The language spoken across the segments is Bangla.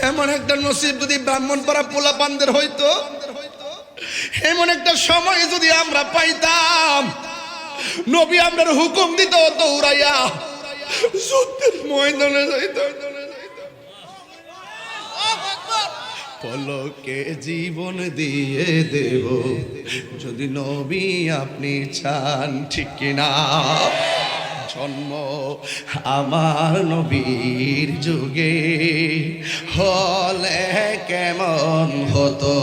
এমন একটা নসিব যদি ব্রাহ্মণপাড়া পোলাপানদের হইতো, এমন একটা সময় যদি আমরা পাইতাম, নবী আমরার হুকুম দিত দৌড়াইয়া যুদ্ধের ময়দানে যাইতাম। পলকে জীবন দিয়ে দেব যদি নবী আপনি চান, ঠিক কিনা? জন্ম আমার নবীর যুগে হলে কেমন হতো,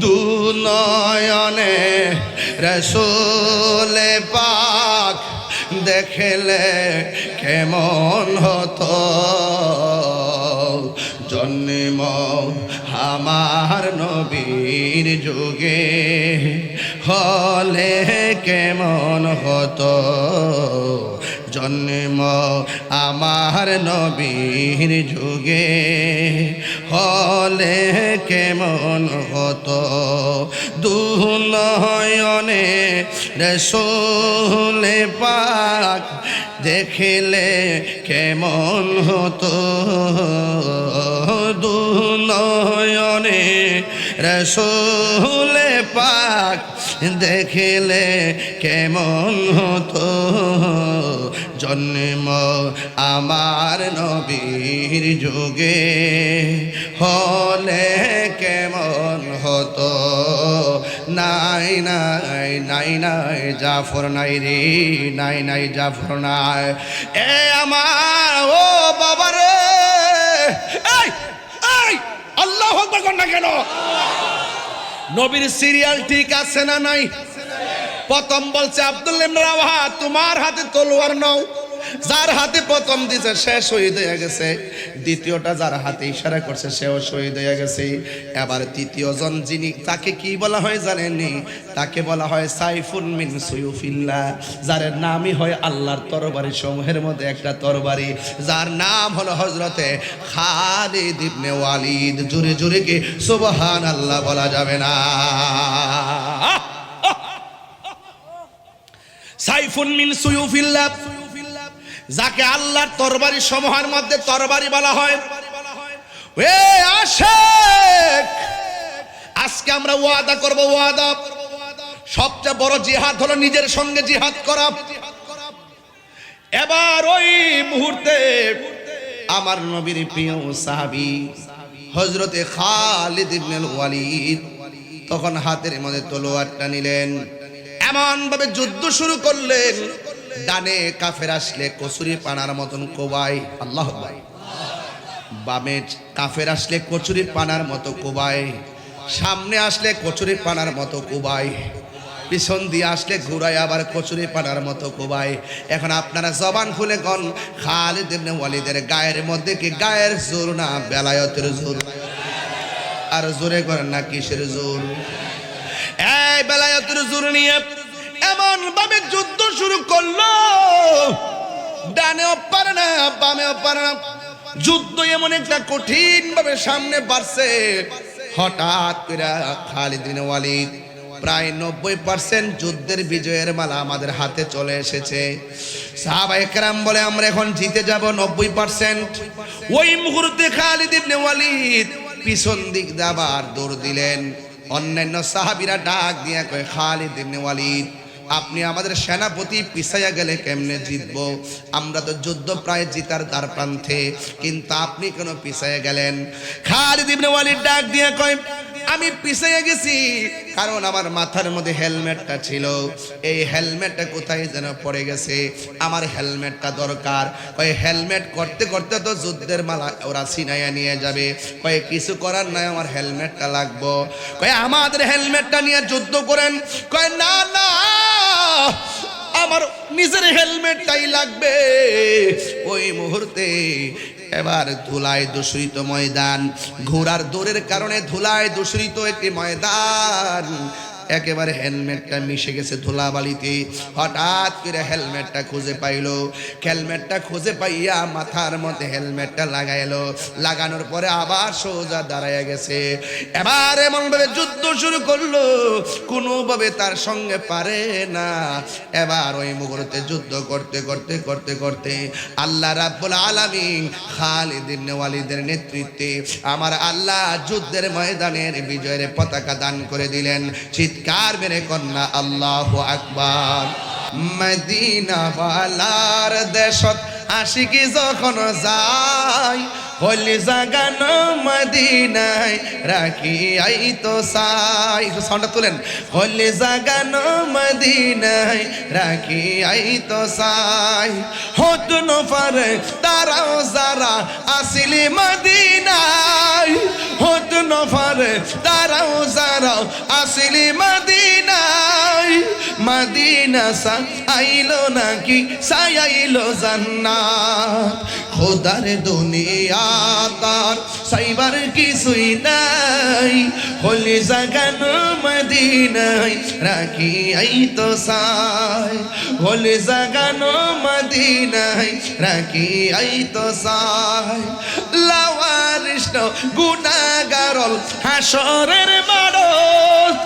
দুনয়নে রাসূলে পাক দেখলে কেমন হতো, জন্ম আমার নবীর যুগে হলে কেমন হতো, জন্ম আমার নবীর যুগে হলে কেমন হতো, দুনয়নে রাসূলে পাক দেখলে কেমন হতো, দুনয়নে রাসূলে পাক দেখলে কেমন হতো, জন্ম আমার নবীর যুগে হলে কেমন হতো। নাই নাই নাই নাই জাফর নাই রে, নাই নাই জাফর নাই। এ আমার ও বাবা রে, এই এই আল্লাহু আকবার কর না কেন? নবীর সিরিয়াল ঠিক আছে না নাই? প্রথম বলছে আব্দুল্লাহ ইবনে রাওয়াহা, তোমার হাতে তলোয়ার নাও। যার হাতে প্রথম দিছে সে শহীদ হয়ে গেছে, দ্বিতীয়টা যার হাতে ইশারা করছে সেও শহীদ হয়ে গেছে। এবার তৃতীয় জন যিনি, তাকে কি বলা হয় জানেননি? তাকে বলা হয় সাইফুন মিন সুয়ুফিল্লাহ, যার নামই হয় আল্লাহর তরবারি সমূহের মধ্যে একটা তরবারি, যার নাম হলো হযরতে খালিদ ইবনে ওয়ালিদ। জোরে জোরে কি সুবহানাল্লাহ বলা যাবে না? সাইফুন মিন সুয়ুফিল্লাহ, যাকে আল্লাহর তরবারি সমূহের মধ্যে তরবারি বলা হয়। এ আশিক, আজকে আমরা ওয়াদা করব, ওয়াদা সবচেয়ে বড় জিহাদ হলো নিজের সঙ্গে জিহাদ করা। এবার ওই মুহূর্তে আমার নবীর প্রিয় সাহাবী হযরতে খালিদ ইবনে ওয়ালিদ তখন হাতের মধ্যে তলোয়ারটা নিলেন, এমন ভাবে যুদ্ধ শুরু করলেন, ডানে কাফের আসলে কচুরি পানার মতন কোবাই, আল্লাহ আকবার, বামে কাফের আসলে কচুরি পানার মতো কোবাই, সামনে আসলে কচুরি পানার মতো কোবাই, পিছন দিয়ে আসলে ঘুরায় আবার কচুরি পানার মতো কোবাই। এখন আপনারা জবান খুলে কোন খালিদ ইবনে ওয়ালিদের গায়ের মধ্যে কি গায়ের জোর না বেলায়েতের জোর? আর জোরে করেন না কিসের জোর? এই বেলায়েতের জোর নিয়ে এমন ভাবে যুদ্ধ শুরু করলো, ডানেও পারে না বামেও পারে না। যুদ্ধ এমন একটা কঠিন ভাবে সামনে বাড়ছে, হঠাৎ করে খালিদ ইবনে ওয়ালিদ প্রায় 90% যুদ্ধের বিজয়ের মালা আমাদের হাতে চলে এসেছে। সাহাবায়ে কেরাম বলে আমরা এখন জিতে যাব 90%। ওই মুহূর্তে খালিদ ইবনে ওয়ালিদ পিছন দিক দিয়ে আবার দৌড় দিলেন। অন্যান্য সাহাবীরা ডাক দিয়ে কয়, খালিদ ইবনে ওয়ালিদ, আপনি আমাদের সেনাপতি, পিছাইয়া গেলে কেমনে জিতবো? আমরা তো যুদ্ধ প্রায় জিতার দ্বার প্রান্তে, কিন্তু আপনি কেন পিছাইয়া গেলেন? খালিদ ইবনে ওয়ালিদ ডাক দিয়ে কয়, আমি পিছাইয়া গেছি কারণ আমার মাথার মধ্যে হেলমেটটা ছিল, এই হেলমেটটা কোথায় যেন পড়ে গেছে, আমার হেলমেটটা দরকার। কয় হেলমেট করতে করতে তো যুদ্ধের মালা ওরা ছিনাইয়া নিয়ে যাবে, কয় কিছু করার নাই, আমার হেলমেটটা লাগবো। কয় আমাদের হেলমেটটা নিয়ে যুদ্ধ করেন। কয় না না, আমার নিজের হেলমেটটাই লাগবে। ওই মুহূর্তে এবার ধুলায় দূষিত ময়দান, ঘোড়ার দৌড়ের কারণে ধুলায় দূষিত একটি ময়দান, একেবারে হেলমেটটা মিশে গেছে ধুলাবালিতে। হঠাৎ করে হেলমেটটা খুঁজে পাইলো, হেলমেটটা খুঁজে পাইয়া মাথার মধ্যে হেলমেটটা লাগাইলো। লাগানোর পরে আবার সোজা দাঁড়াইয়া গেছে। এবার এমন ভাবে যুদ্ধ শুরু করলো, কোনোভাবে তার সঙ্গে পারে না। এবার ওই মুহূর্তে যুদ্ধ করতে করতে করতে করতে আল্লাহ রাব্বুল আলামিন খালিদ ইবনে ওয়ালিদের নেতৃত্বে আমার আল্লাহ যুদ্ধের ময়দানের বিজয়ের পতাকা দান করে দিলেন। চিৎকার মেরে কন্যা আল্লাহু আকবার। মদিনা ওয়ালার দেশত আশিকি যখন যায়, হলি জাগানো মদিনায় রাখি আই তো সাই। সাউন্ডটা তুলেন। হলি জাগানো মদিনায় রাখি আই তো সাই। হত নফারে তারাও যারা আসিলি মদিনায়, হত নফারে তারাও যারা আসিলি মদিনায়। মদিনা সা আইলো নাকি সাই আইলো জান্নাত। খোদার দুনিয়া তার সাইবার কিছুই নাই, হলি জাগানো মদিনায় রাখি আই তো সাই। হলি জাগানো মদিনায় রাখি আই তো সাই। লাওয়ারিষ্ট গুনাহগারল হাসরের মাঠত,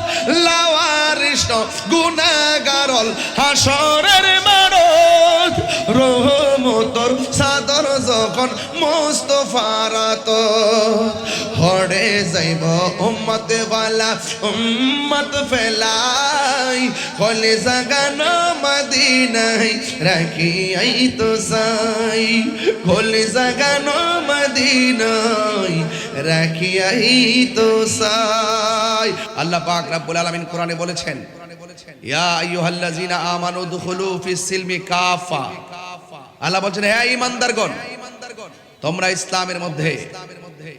লাওয়ারিষ্ট গুনাহগারল হাসরের মাঠত। রহমতর সাদর যখন মুস্তাফার আতত, হড়ে যাইব উম্মত ওয়ালা উম্মত ফেলাই। হলে জাগানো মদিনায় রাখি আই তো সাই। হলে জাগানো মদিনায় রাখি আই তো সাই। আল্লাহ পাক রব্বুল আলামিন কোরআনে বলেছেন, ইয়া আইয়ুহাল্লাযিনা আমানু দুখুলু ফিস সিলমি কাফা। আল্লাহ বলছেন, হে ঈমানদারগণ, তোমরা ইসলামের মধ্যে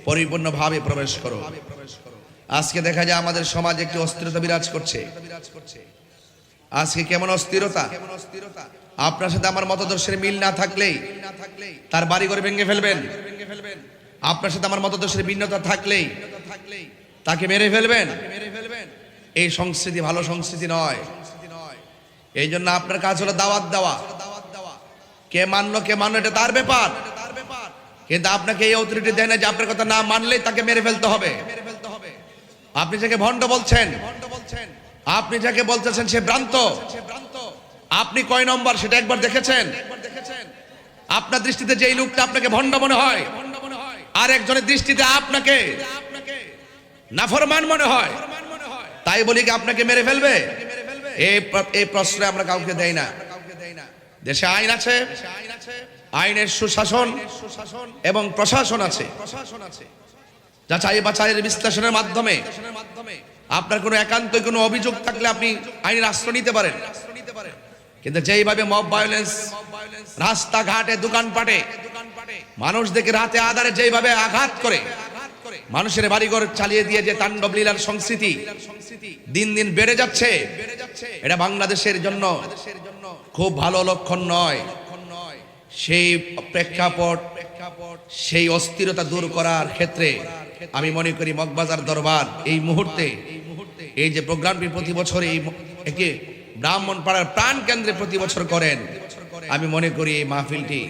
পরিপূর্ণভাবে প্রবেশ করো। আজকে দেখা যায় আমাদের সমাজে একটি অস্থিরতা বিরাজ করছে। আজকে কেমন অস্থিরতা! আপনার সাথে আমার মতাদর্শের মিল না থাকলেই তার বাড়ি ঘর ভেঙে ফেলবেন। আপনার সাথে আমার মতাদর্শের ভিন্নতা থাকলেই তাকে মেরে ফেলবেন। এই সংস্কৃতি ভালো সংস্কৃতি নয়। এই জন্য আপনার কাজ হলো দাওয়াত দেওয়া। কে মানলো কে মানলো এটা তার ব্যাপার, কিন্তু আপনাকে এই অথরিটি দেয় না যে আপনার কথা না মানলেই তাকে মেরে ফেলতে হবে। আপনি যাকে ভণ্ড বলছেন, আপনি যাকে বলতেছেন সে ভ্রান্ত, আপনি কয় নম্বর সেটা একবার দেখেছেন? আপনার দৃষ্টিতে যেই লোকটা আপনাকে ভণ্ড মনে হয়, আর একজনের দৃষ্টিতে আপনাকে নাফরমান মনে হয়, তাই বলি কি আপনাকে মেরে ফেলবে? এই প্রশ্রয় আমরা কাউকে দেই না। দেশে আইন আছে, আইনের সুশাসন এবং প্রশাসন আছে। যাচাই বাছাইয়ের বিশ্লেষণের মাধ্যমে আপনার কোনো একান্তই কোনো অভিযোগ থাকলে আপনি আইনের আশ্রয় নিতে পারেন। কিন্তু যেইভাবে মব ভায়োলেন্স রাস্তাঘাটে দোকানপাটে মানুষদেরকে রাতে আধারে যেইভাবে আঘাত করে মানুষের বাড়িঘর চালিয়ে দিয়ে যে তাণ্ডব লীলার সংস্কৃতি দিন দিন বেড়ে যাচ্ছে, এটা বাংলাদেশের জন্য খুব ভালো লক্ষণ নয়। সেই প্রেক্ষাপট, সেই অস্থিরতা দূর করার ক্ষেত্রে আমি মনে করি মগবাজার দরবার এই মুহূর্তে এই যে প্রোগ্রামটি প্রতি বছর এই একে ব্রাহ্মণপাড়ার প্রাণ কেন্দ্রে প্রতি বছর করেন, আমি মনে করি এই মাহফিলটি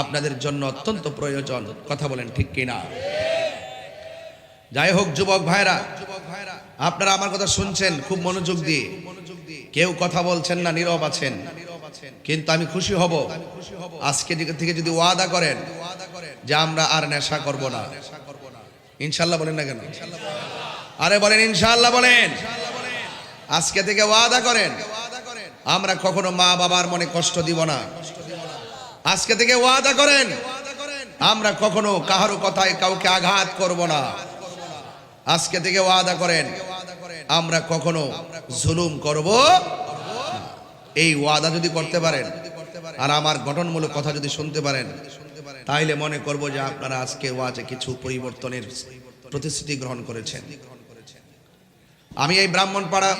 আপনাদের জন্য অত্যন্ত প্রয়োজন। কথা বলেন ঠিক কিনা? যাই হোক যুবক ভাইরা, আপনারা আমার কথা শুনছেন খুব মনোযোগ দিয়ে, কেউ কথা বলছেন না, নীরব আছেন। কিন্তু আমি খুশি হব আজকে থেকে যদি ওয়াদা করেন যে আমরা আর নেশা করব না। ইনশাআল্লাহ বলেন না কেন? আরে বলেন ইনশাআল্লাহ বলেন। আজকে থেকে ওয়াদা করেন আমরা কখনো মা বাবার মনে কষ্ট দিব না। আজকে থেকে ওয়াদা করেন আমরা কখনো কাহারো কথায় কাউকে আঘাত করব না। আজকে থেকে ওয়াদা করেন আমরা কখনো জুলুম করব না। এই ওয়াদা যদি করতে পারেন আর আমার গঠনমূলক কথা যদি শুনতে পারেন, তাইলে মনে করব যে আপনারা আজকে ওয়াজে কিছু পরিবর্তনের প্রতিশ্রুতি গ্রহণ করেছেন। আমি এই ব্রাহ্মণপাড়া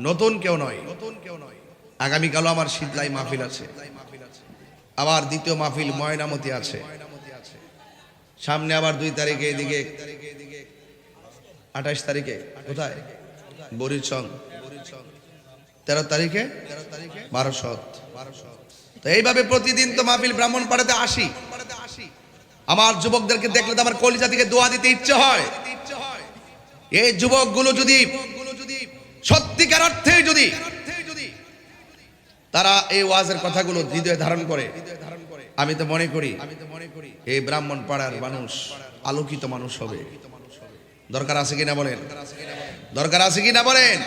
নতুন কেউ নয়। আগামীকালও আমার শীতলাই মাহফিল আছে, আবার দ্বিতীয় মাহফিল ময়নামতি আছে, সামনে আবার 2 তারিখে, এদিকে 28 তারিখে কোথায় বরিচং 13 তারিখে 1200। তো এইভাবে প্রতিদিন তো মাহফিল ব্রাহ্মণপাড়াতে আসি। আমার যুবকদেরকে দেখলে তো আমার কলিজা থেকে দোয়া দিতে ইচ্ছে হয়। এই যুবকগুলো যদি সত্যিকার অর্থে যদি তারা এই ওয়াজের কথাগুলো হৃদয়ে ধারণ করে, আমি তো মনে করি এই ব্রাহ্মণপাড়ার মানুষ আলোকিত মানুষ হবে। দরকার আছে কিনা বলেন? দরকার আছে কিনা বলেন?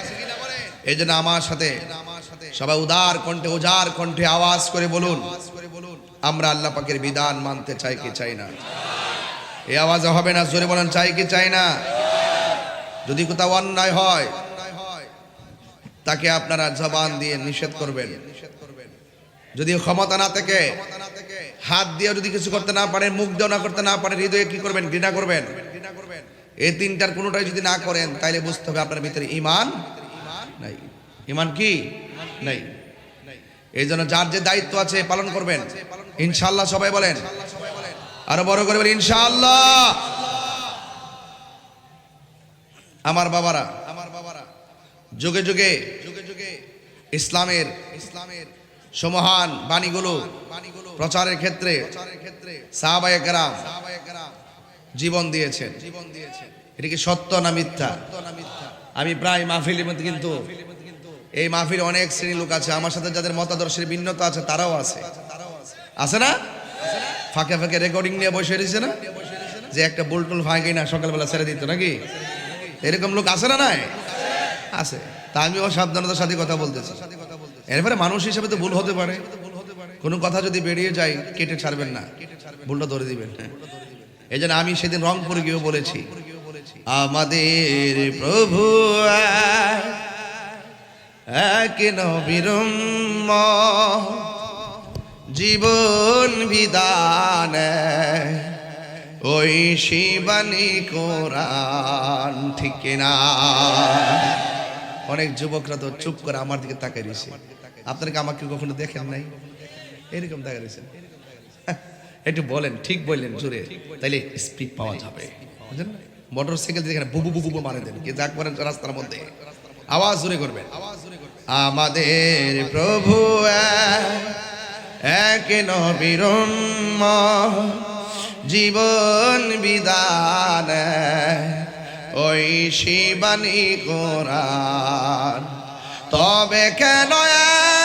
এই জন্য আমার সাথে সবাই উদার কণ্ঠে উজার কণ্ঠে আওয়াজ করে বলুন, আমরা আল্লাহ পাকের বিধান মানতে চাই কি চাই না? এই আওয়াজ হবে না, জোরে বলেন চাই কি চাই না? যদি কোথাও অন্যায় হয় তাকে আপনারা জবান দিয়ে নিষেধ করবেন। যদি ক্ষমতা না থাকে, হাত দিয়ে যদি কিছু করতে না পারেন, মুখ দিয়ে না করতে না পারেন, হৃদয়ে কি করবেন? ঘৃণা করবেন। এই তিনটার কোনোটাই যদি না করেন তাইলে বুঝতে হবে আপনার ভিতরে ঈমান নাই। ঈমান কি নাই? এই জন্য যার যে দায়িত্ব আছে পালন করবেন ইনশাআল্লাহ। সবাই বলেন, আরো বড় করে বলেন ইনশাআল্লাহ। আমার বাবারা যুগে যুগে ইসলামের সমহান বাণীগুলো প্রচারের ক্ষেত্রে সাহাবায়ে কেরাম জীবন দিয়েছেন। এটা কি সত্য না মিথ্যা? আমি প্রায় মাহফিলের মধ্যে, কিন্তু এই মাহফিলে অনেক শ্রেণীর লোক আছে, আমার সাথে যাদের মতাদর্শের ভিন্নতা আছে তারাও আছে, আছে না? ফাঁকে ফাঁকে রেকর্ডিং নিয়ে বসে রয়েছে না, যে একটা বুলটুল ফাঁকে না সকালবেলা ছেড়ে দিত নাকি, এরকম লোক আছে না? নাই আছে। তা আমিও সাবধানতার সাথে কথা বলতেছি। এরপরে মানুষ হিসেবে তো ভুল হতে পারে, কোনো কথা যদি বেরিয়ে যায় কেটে ছাড়বেন না, ভুলটা ধরে দিবেন। এই জন্য আমি সেদিন রংপুরে গিয়েও বলেছি, আমাদের প্রভু এক নবীর জীবন বিধান, ওই শিবানী কোরআন। ঠিক কিনা? অনেক যুবকরা তো চুপ করে আমার দিকে তাকিয়ে রয়েছে। আপনারা কি আমাকে কখনো দেখেন নাই? এরকম তাকিয়ে রয়েছেন। একটু বলেন, ঠিক বললেন জোরে, তাইলে স্পিড পাওয়া যাবে। বুঝলেন? মোটর সাইকেল দিয়ে বুবু বুবু বুবু মারে দেন, কি যাক করেন রাস্তার মধ্যে আওয়াজ জোরে করবেন। আমাদের প্রভু এক নবীর জীবন বিধান, ওই শিবানী কোরআন। তবে কেন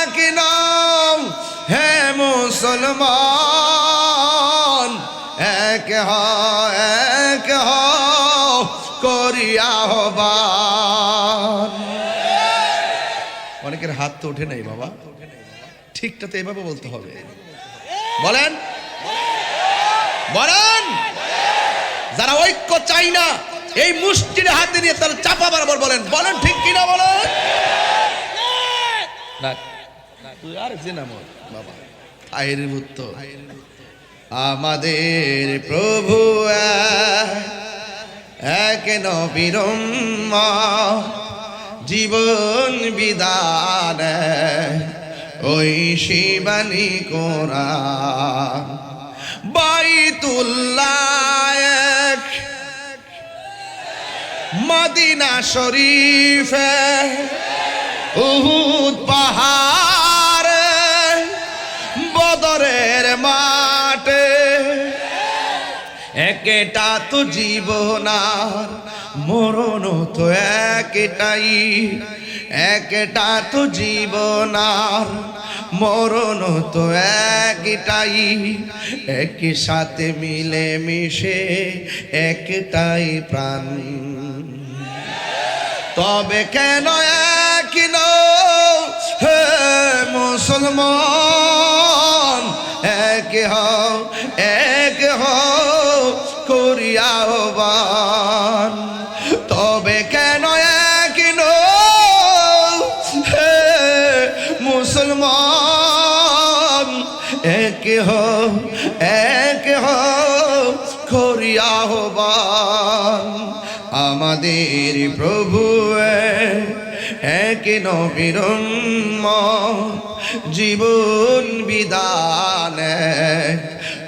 এক নাম হে মুসলমান, এক করিয়া আহ্বান। অনেকের হাত তো ওঠে নাই বাবা, ঠিকটা তো এভাবে বলতে হবে। বলেন বলেন, যারা ঐক্য চাই না এই মুষ্টির হাতে নিয়ে তারা চাপা বরাবর বলেন, বলেন ঠিক কিনা বলেন। তুই আর বাবা আইরের উত্তর, আমাদের প্রভু এক নবীর জীবন বিধান, ওই শিবানী কোরআন। বাইতুল্লাহ মদিনা শরীফে উহুদ পাহাড়ে বদরের মাঠে, একটা তো জীবন আর মরণ তো একটাই, একটা তো জীবন আর মরণ তো একটাই, একই সাথে মিলে মিশে একটাই প্রাণ। তবে কেন এক হে মুসলমান, এক হও করিয়া আহ্বান। তবে কেন এক হে মুসলমান, এক হও করিয়া আহ্বান। আমাদের প্রভু এক নবীর জীবন বিধান,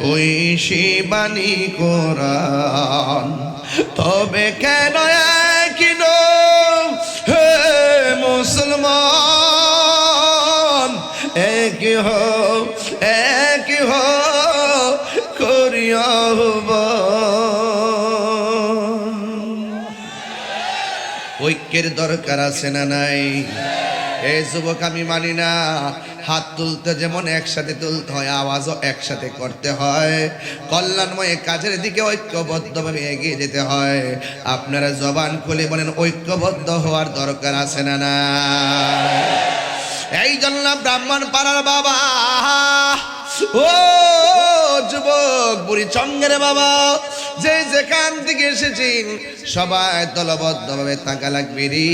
ওই শিবানী কোরআন। তবে কেন এক হে ঐক্যের দরকার আছে না নাই? এই যুবক আমি মানি না, হাত তুলতে যেমন একসাথে তুলতে হয়, আওয়াজও একসাথে করতে হয়, কল্যাণময় কাজের দিকে ঐক্যবদ্ধভাবে এগিয়ে যেতে হয়। আপনারা জবান খুলে বলেন ঐক্যবদ্ধ হওয়ার দরকার আছে না না? এই জন্য ব্রাহ্মণ পাড়ার বাবা, ও যুবক বুড়ি চঙ্গের বাবা, যে যেখান থেকে এসেছেন সবাই দলবদ্ধভাবে থাকা লাগবে রে।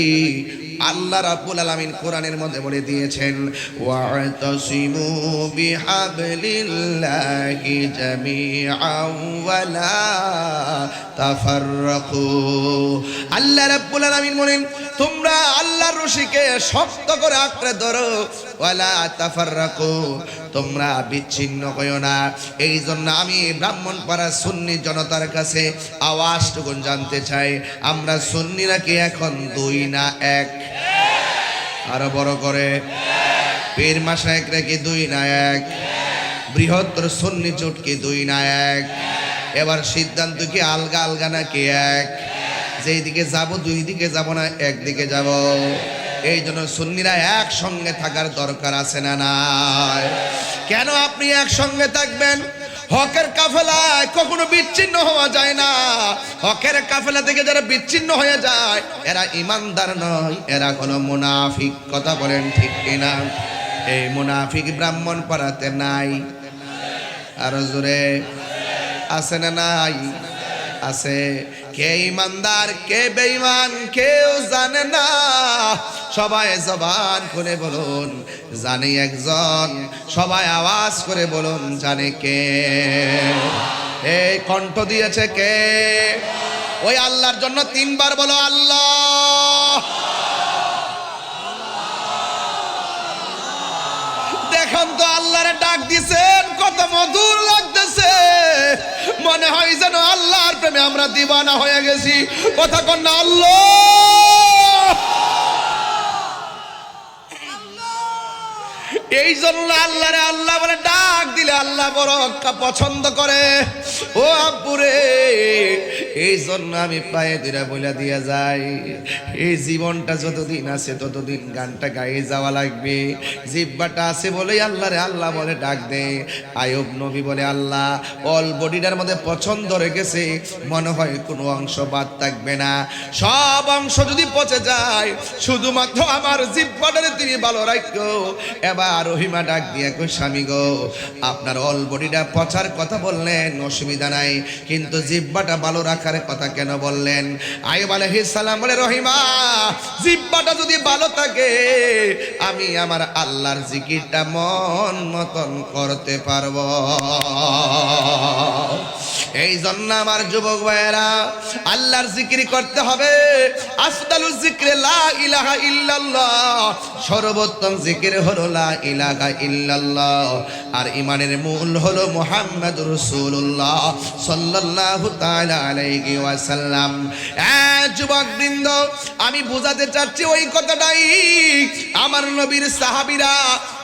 আল্লাহ রাব্বুল আলামিন কোরআনের মধ্যে বলে দিয়েছেন, ওয়া'তাসিমু বিহাবলিল্লাহি জামিআন ওয়া লা তাফাররাকু। আল্লাহ রাব্বুল আলামিন বলেন, তোমরা আল্লাহর রশিকে শক্ত করে আঁকড়ে ধরো, ওয়া লা তাফাররাকু, তোমরা বিচ্ছিন্ন হয়ো না। এই জন্য আমি ব্রাহ্মণপাড়া সুন্নি জনতার কাছে আওয়াজটুকু জানতে চাই, আমরা সুন্নিরা কি এখন দুই না এক? আরো বড় করে, পীর মাশায়েখরা কি দুই না এক? বৃহত্তর সুন্নি জোট কি দুই না এক? এবার সিদ্ধান্ত কি আলগা আলগা নাকি এক? যেই দিকে যাব দুই দিকে যাব না, একদিকে যাব। এই জন্য সুন্নিরা একসঙ্গে থাকার দরকার আছে না নাই? কেন আপনি একসঙ্গে থাকবেন? হকের কাফেলায় কখনো বিচ্ছিন্ন হওয়া যায় না। হকের কাফেলা থেকে যারা বিচ্ছিন্ন হয়ে যায় এরা ইমানদার নয়, এরা কোনো মুনাফিক। কথা বলেন ঠিক কিনা? এই মুনাফিক ব্রাহ্মণ পাড়াতে নাই? আরো জোরে আছে না নাই? আছে। কে ইমানদার কে বেঈমান কেউ জানে না। সবাই জবান খুলে বলুন জানে একজন, সবাই আওয়াজ করে বলুন জানে কে? এই কণ্ঠ দিয়েছে কে? ওই আল্লাহর জন্য তিনবার বলো আল্লাহ। দেখুন তো আল্লাহরে ডাক দিছেন, কত মধুর লাগতেছে। মনে হয় যেন আল্লাহর প্রেমে আমরা দিওয়ানা হয়ে গেছি। কথা কন না আল্লাহ। এই জন্য আল্লাহরে আল্লাহ বলে ডাক দিলে আল্লাহ বড় পছন্দ করে। ও আব্বুরে, এই জন্য আমি পায়ে দিরা বইলা দিয়া যাই, এই জীবনটা যতদিন আছে ততদিন গানটা গায়ে যাওয়া লাগবে। জিহ্বাটা আছে বলেই আল্লাহরে আল্লাহ বলে ডাক দে। আয়ুব নবী বলে আল্লাহ অল বডিটার মধ্যে পছন্দ রেখেছে, মনে হয় কোনো অংশ বাদ থাকবে না। সব অংশ যদি পচে যায় শুধুমাত্র আমার জিহ্বাটারে তুমি ভালো রাখো। এবার রহিমা ডাক দিয়া কই স্বামী গো, আপনার অল বডিটা পচার কথা বললেন অসুবিধা নাই, কিন্তু জিহ্বাটা ভালো রাখার কথা কেন বললেন? আইয়ুব আলাইহিস সালাম বলে রহিমা, জিহ্বাটা যদি ভালো থাকে আমি আমার আল্লাহর জিকিরটা মন মতন করতে পারবো। এই জন্য আমার যুবক ভাইয়েরা আল্লাহর জিকির করতে হবে। আফদালুজ যিকরি লা ইলাহা ইল্লাল্লাহ, সর্বোত্তম জিকির হলো লা ইলাহা ইল্লাল্লাহ। আর ঈমানের মূল হলো মুহাম্মাদুর রাসূলুল্লাহ সাল্লাল্লাহু তাআলা আলাইহি ওয়াসাল্লাম। যুবকবৃন্দ, আমি বোঝাতে চাচ্ছি ওই কথাটাই, আমার নবীর সাহাবীরা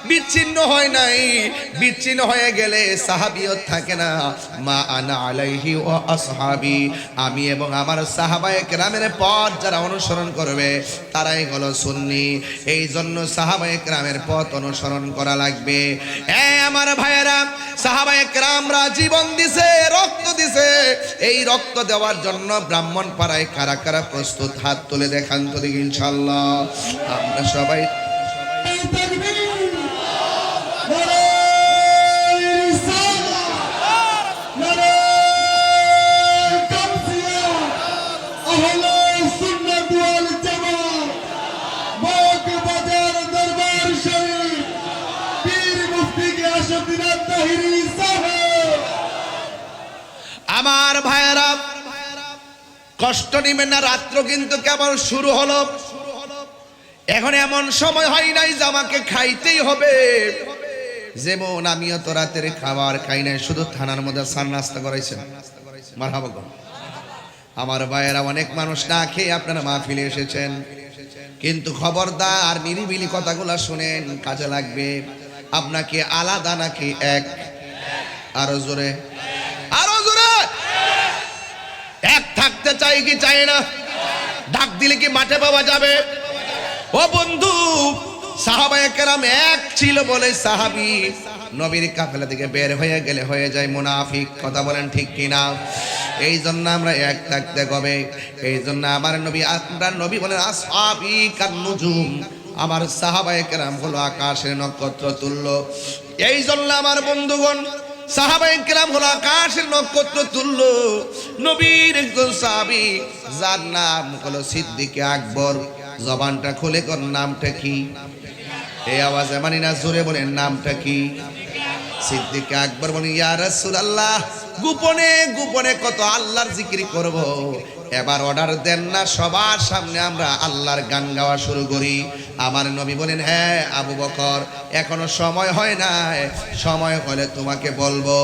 বিচ্ছিন্ন হয় নাই। বিচ্ছিন্ন হয়ে গেলে সাহাবিয়ত থাকে না। মা আনা আলাইহি ওয়া আসহাবি, আমি এবং আমার সাহাবায়ে কেরামের পথ যারা অনুসরণ করবে তারাই হলো সুন্নি। এই জন্য সাহাবায়ে কেরামের পথ অনুসরণ করা লাগবে। আমার ভাইয়েরা, সাহাবায়ে কেরামরা জীবন দিছে, রক্ত দিছে। এই রক্ত দেওয়ার জন্য ব্রাহ্মণ পাড়ায় কারা কারা প্রস্তুত? হাত তুলে দেখান তো দেখি ইনশাআল্লাহ। আমরা সবাই আমার ভাইয়েরা কষ্ট নিবেন না, রাত্র কিন্তু কেবল শুরু হলো। এখন এমন সময় হয় নাই যে আমাকে খাইতেই হবে। যেমন আমিও তো রাতের খাবার খাই নাই, শুধু থানার মধ্যে সার নাস্তা করাইছেন। মারহাবা। আমার ভাইয়েরা অনেক মানুষ না খেয়ে আপনারা মাহফিলে এসেছেন, কিন্তু খবরদার নিরিবিলি কথাগুলো শুনেন, কাজে লাগবে। আপনাকে আলাদা নাকি এক? আরো জোরে, আরো জোরে। এক থাকতে চাই কি চাই না? ডাক দিলে কি মাঠে পাওয়া যাবে? ও বন্ধু, সাহাবায়ে কেরাম এক ছিল বলে সাহাবী নবীর কাফেলা থেকে বের হয়ে গেলে হয়ে যায় মুনাফিক। কথা বলেন ঠিক কিনা? এই জন্য আমরা এক থাকতে হবে। এই জন্য আমার নবী, আপনার নবী বলেন আসহাবী কান নুজুম, আমার সাহাবায়ে কেরাম হলো আকাশের নক্ষত্র তুল্য। এই জন্য আমার বন্ধুগণ, সাহাবায়ে কেরাম হলো আকাশের নক্ষত্র তুল্য। নবীর একজন সাহাবী যার নাম হলো সিদ্দিকে আকবর, জবানটা খুলে কোন নামটা কি? এই আওয়াজে মানি না, জোরে বলেন নামটা কি? সিদ্দিকে আকবর বলেন, ইয়া রাসূলুল্লাহ, গোপনে গোপনে কত আল্লাহর জিকির করব, এবার অর্ডার দেন না, সবার সামনে আমরা আল্লাহর গান গাওয়া শুরু করি। আমার নবী বলেন, হ্যাঁ আবু বকর, এখনো সময় হয় নাই, সময় হলে তোমাকে বলবো।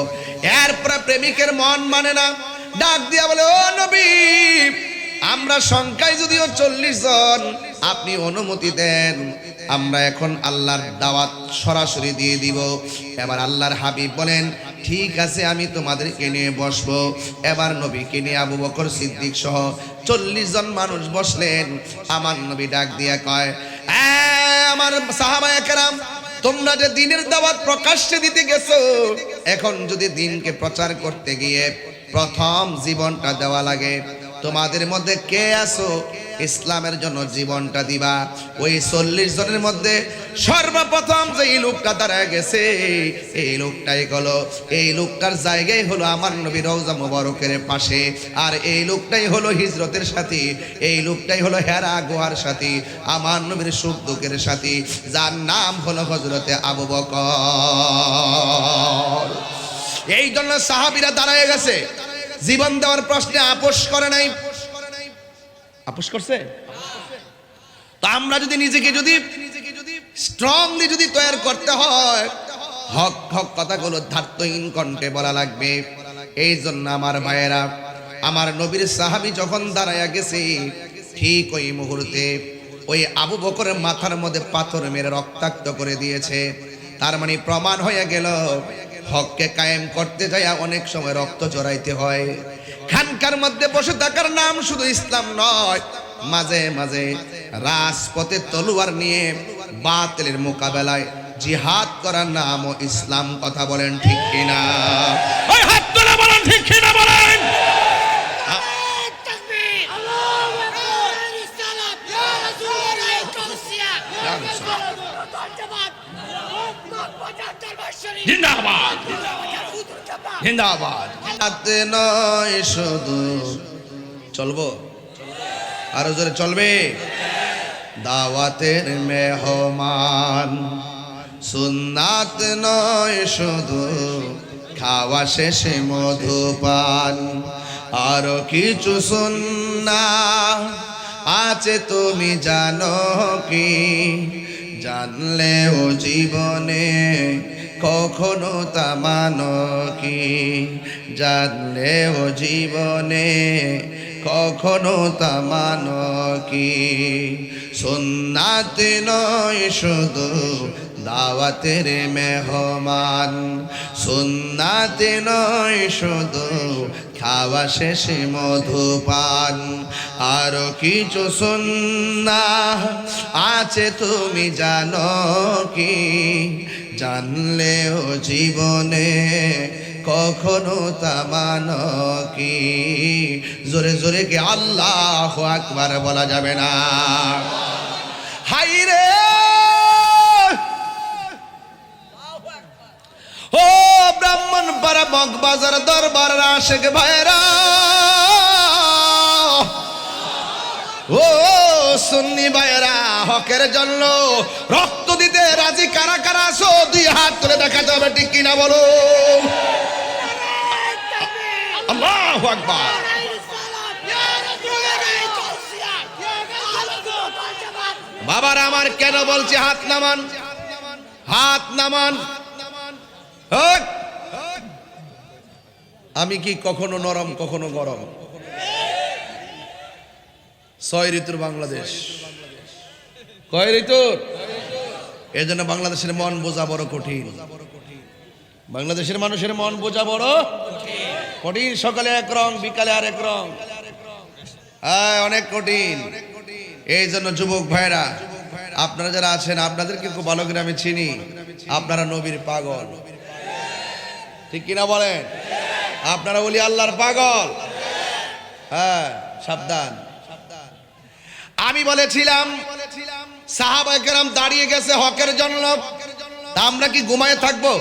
এরপর প্রেমিকের মন মানে না, ডাক দিয়া বলে, ও নবী, আমরা সংখ্যায় যদিও 40 জন, আপনি অনুমতি দেন, আমরা এখন আল্লাহর দাওয়াত সরাসরি দিয়ে দিব। এবার আল্লাহর হাবিব বলেন, ঠিক আছে, আমি তোমাদেরকে নিয়ে বসবো। এবার নবীকে নিয়ে আবু বকর সিদ্দিক সহ 40 জন মানুষ বসলেন। আমার নবী ডাক দিয়া কয়, আমার সাহাবায়ে কেরাম, তোমরা যে দ্বীনের দাওয়াত প্রকাশ্যে দিতে গেছো, এখন যদি দ্বীনকে প্রচার করতে গিয়ে প্রথম জীবনটা দেওয়া লাগে, তোমাদের মধ্যে কে আছো ইসলামের জন্য জীবনটা দিবা? ওই 40 জনের মধ্যে সর্বপ্রথম যে এই লোকটা দাঁড়ায় গেছে, এই লোকটাই হলো, এই লোকটার জায়গায় হলো আমার নবী রওজা মুবারকের পাশে। আর এই লোকটাই হলো হিজরতের সাথী, এই লোকটাই হলো হেরা গুহার সাথী, আমার নবীর সুখ দুঃখের সাথী, যার নাম হলো হযরতে আবু বকর। এই জন্য সাহাবীরা দাঁড়ায় গেছে, জীবন দেওয়ার প্রশ্নে আপোষ করে নাই। আপোষ করছে? তা আমরা যদি নিজেকে যদি স্ট্রংলি যদি তৈরি করতে হয়, হক হক কথাগুলো ধার্তহীন কণ্ঠে বলা লাগবে। এই জন্য আমার ভাইয়েরা, আমার নবীর সাহাবী যখন দাঁড়ায়া গেছে, ঠিক ওই মুহূর্তে ওই আবু বকরের মাথার মধ্যে পাথর মেরে রক্তাক্ত করে দিয়েছে। তার মানে প্রমাণ হয়ে গেল, হককে কায়েম করতে যায় অনেক সময় রক্ত চড়াইতে হয়। খানকার মধ্যে বসে থাকার নাম শুধু ইসলাম নয়, মাঝে মাঝে রাজপথে তলোয়ার নিয়ে বাতিলের মোকাবেলায় জিহাদ করার নামও ইসলাম। কথা বলেন ঠিক কিনা? ওই হাত তুলে বলেন ঠিক কিনা বলেন। জিন্দাবাদ জিন্দাবাদ। হাতে নয় শুধু, চলবো আরো জোরে চলবে, দাওয়াতের মেহমান, সুন্নাত নয় শুধু, খাওয়া শেষে মধুপান, আরো কিছু সুন্নাহ আছে তুমি জানো কি? জানলেও জীবনে কখনো তা মানো কি? জানলেও জীবনে কখনো তা মানো কি? সুন্নাত নয় শুধু, দাওয়াতের মেহমান, সুন্নাত নয় শুধু, খাওয়া শেষে মধুপান, আরো কিছু সুন্নাহ আছে তুমি জানো কি? জানলেও জীবনে কখনো তা মানো কি? জোরে জোরে কি আল্লাহু আকবার বলা যাবে না? হাই রে ও ব্রাহ্মণপাড়া মগবাজার দরবার আশেক ভাইরা, ও সুন্নি ভাইরা, হকের জন্য রক্ত দিতে রাজি কারা কারা আছো? 2 হাত তুলে দেখাতে হবে, ঠিক কিনা বলো? আল্লাহু আকবার। বাবার আমার কেন বলছি হাত নামান, হাত নামান। আমি কি কখনো নরম কখনো গরম? 6 ঋতুর বাংলাদেশ। কয় ঋতুর? এই জন্য বাংলাদেশের মন বোঝা বড় কঠিন। বাংলাদেশের মানুষের মন বোঝা বড় কঠিন। সকালে এক রং, বিকালে আরেক রং। অনেক কঠিন। এই জন্য যুবক ভাইরা, আপনারা যারা আছেন আপনাদেরকে খুব ভালো করে আমি চিনি, আপনারা নবীর পাগল, ঠিক কিনা বলেন? আপনারা বলি আল্লাহর পাগল। হ্যাঁ, সাবধান। আমি বলেছিলাম সাহাবায়ে কেরাম দাঁড়িয়ে গেছে হকের জন্য, তা আমরা কি ঘুমায়ে থাকবো?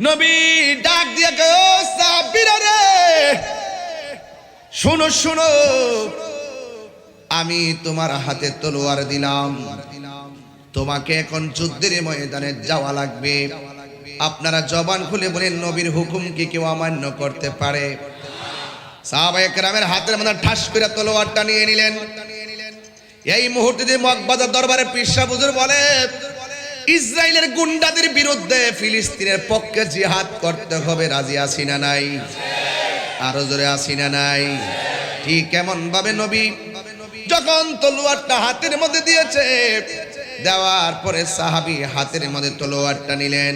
নবী ডাক দিয়ে ও সাহাবীরা রে, শোনো শোনো, আমি তোমার হাতে তলোয়ার দিলাম, তোমাকে এখন যুদ্ধের ময়দানে যাওয়া লাগবে। আপনারা জবান খুলে বলেন নবীর হুকুম কি কেউ অমান্য করতে পারে? সাহাবায়ে কেরামের হাতের মধ্যে ঠাস করে তলোয়ারটা নিয়ে নিলেন। এই মুহূর্তে যে মকবাজার দরবারে পীর সাহেব হুজুর বলে ইসরায়েলের গুন্ডাদের বিরুদ্ধে ফিলিস্তিনের পক্ষে জিহাদ করতে হবে, রাজি আছি না নাই? আরো জোরে আছি না নাই? ঠিক কেমন ভাবে নবী যখন তলোয়ারটা হাতের মধ্যে দিয়েছে, দেওয়ার পরে সাহাবী হাতের মধ্যে তলোয়ারটা নিলেন।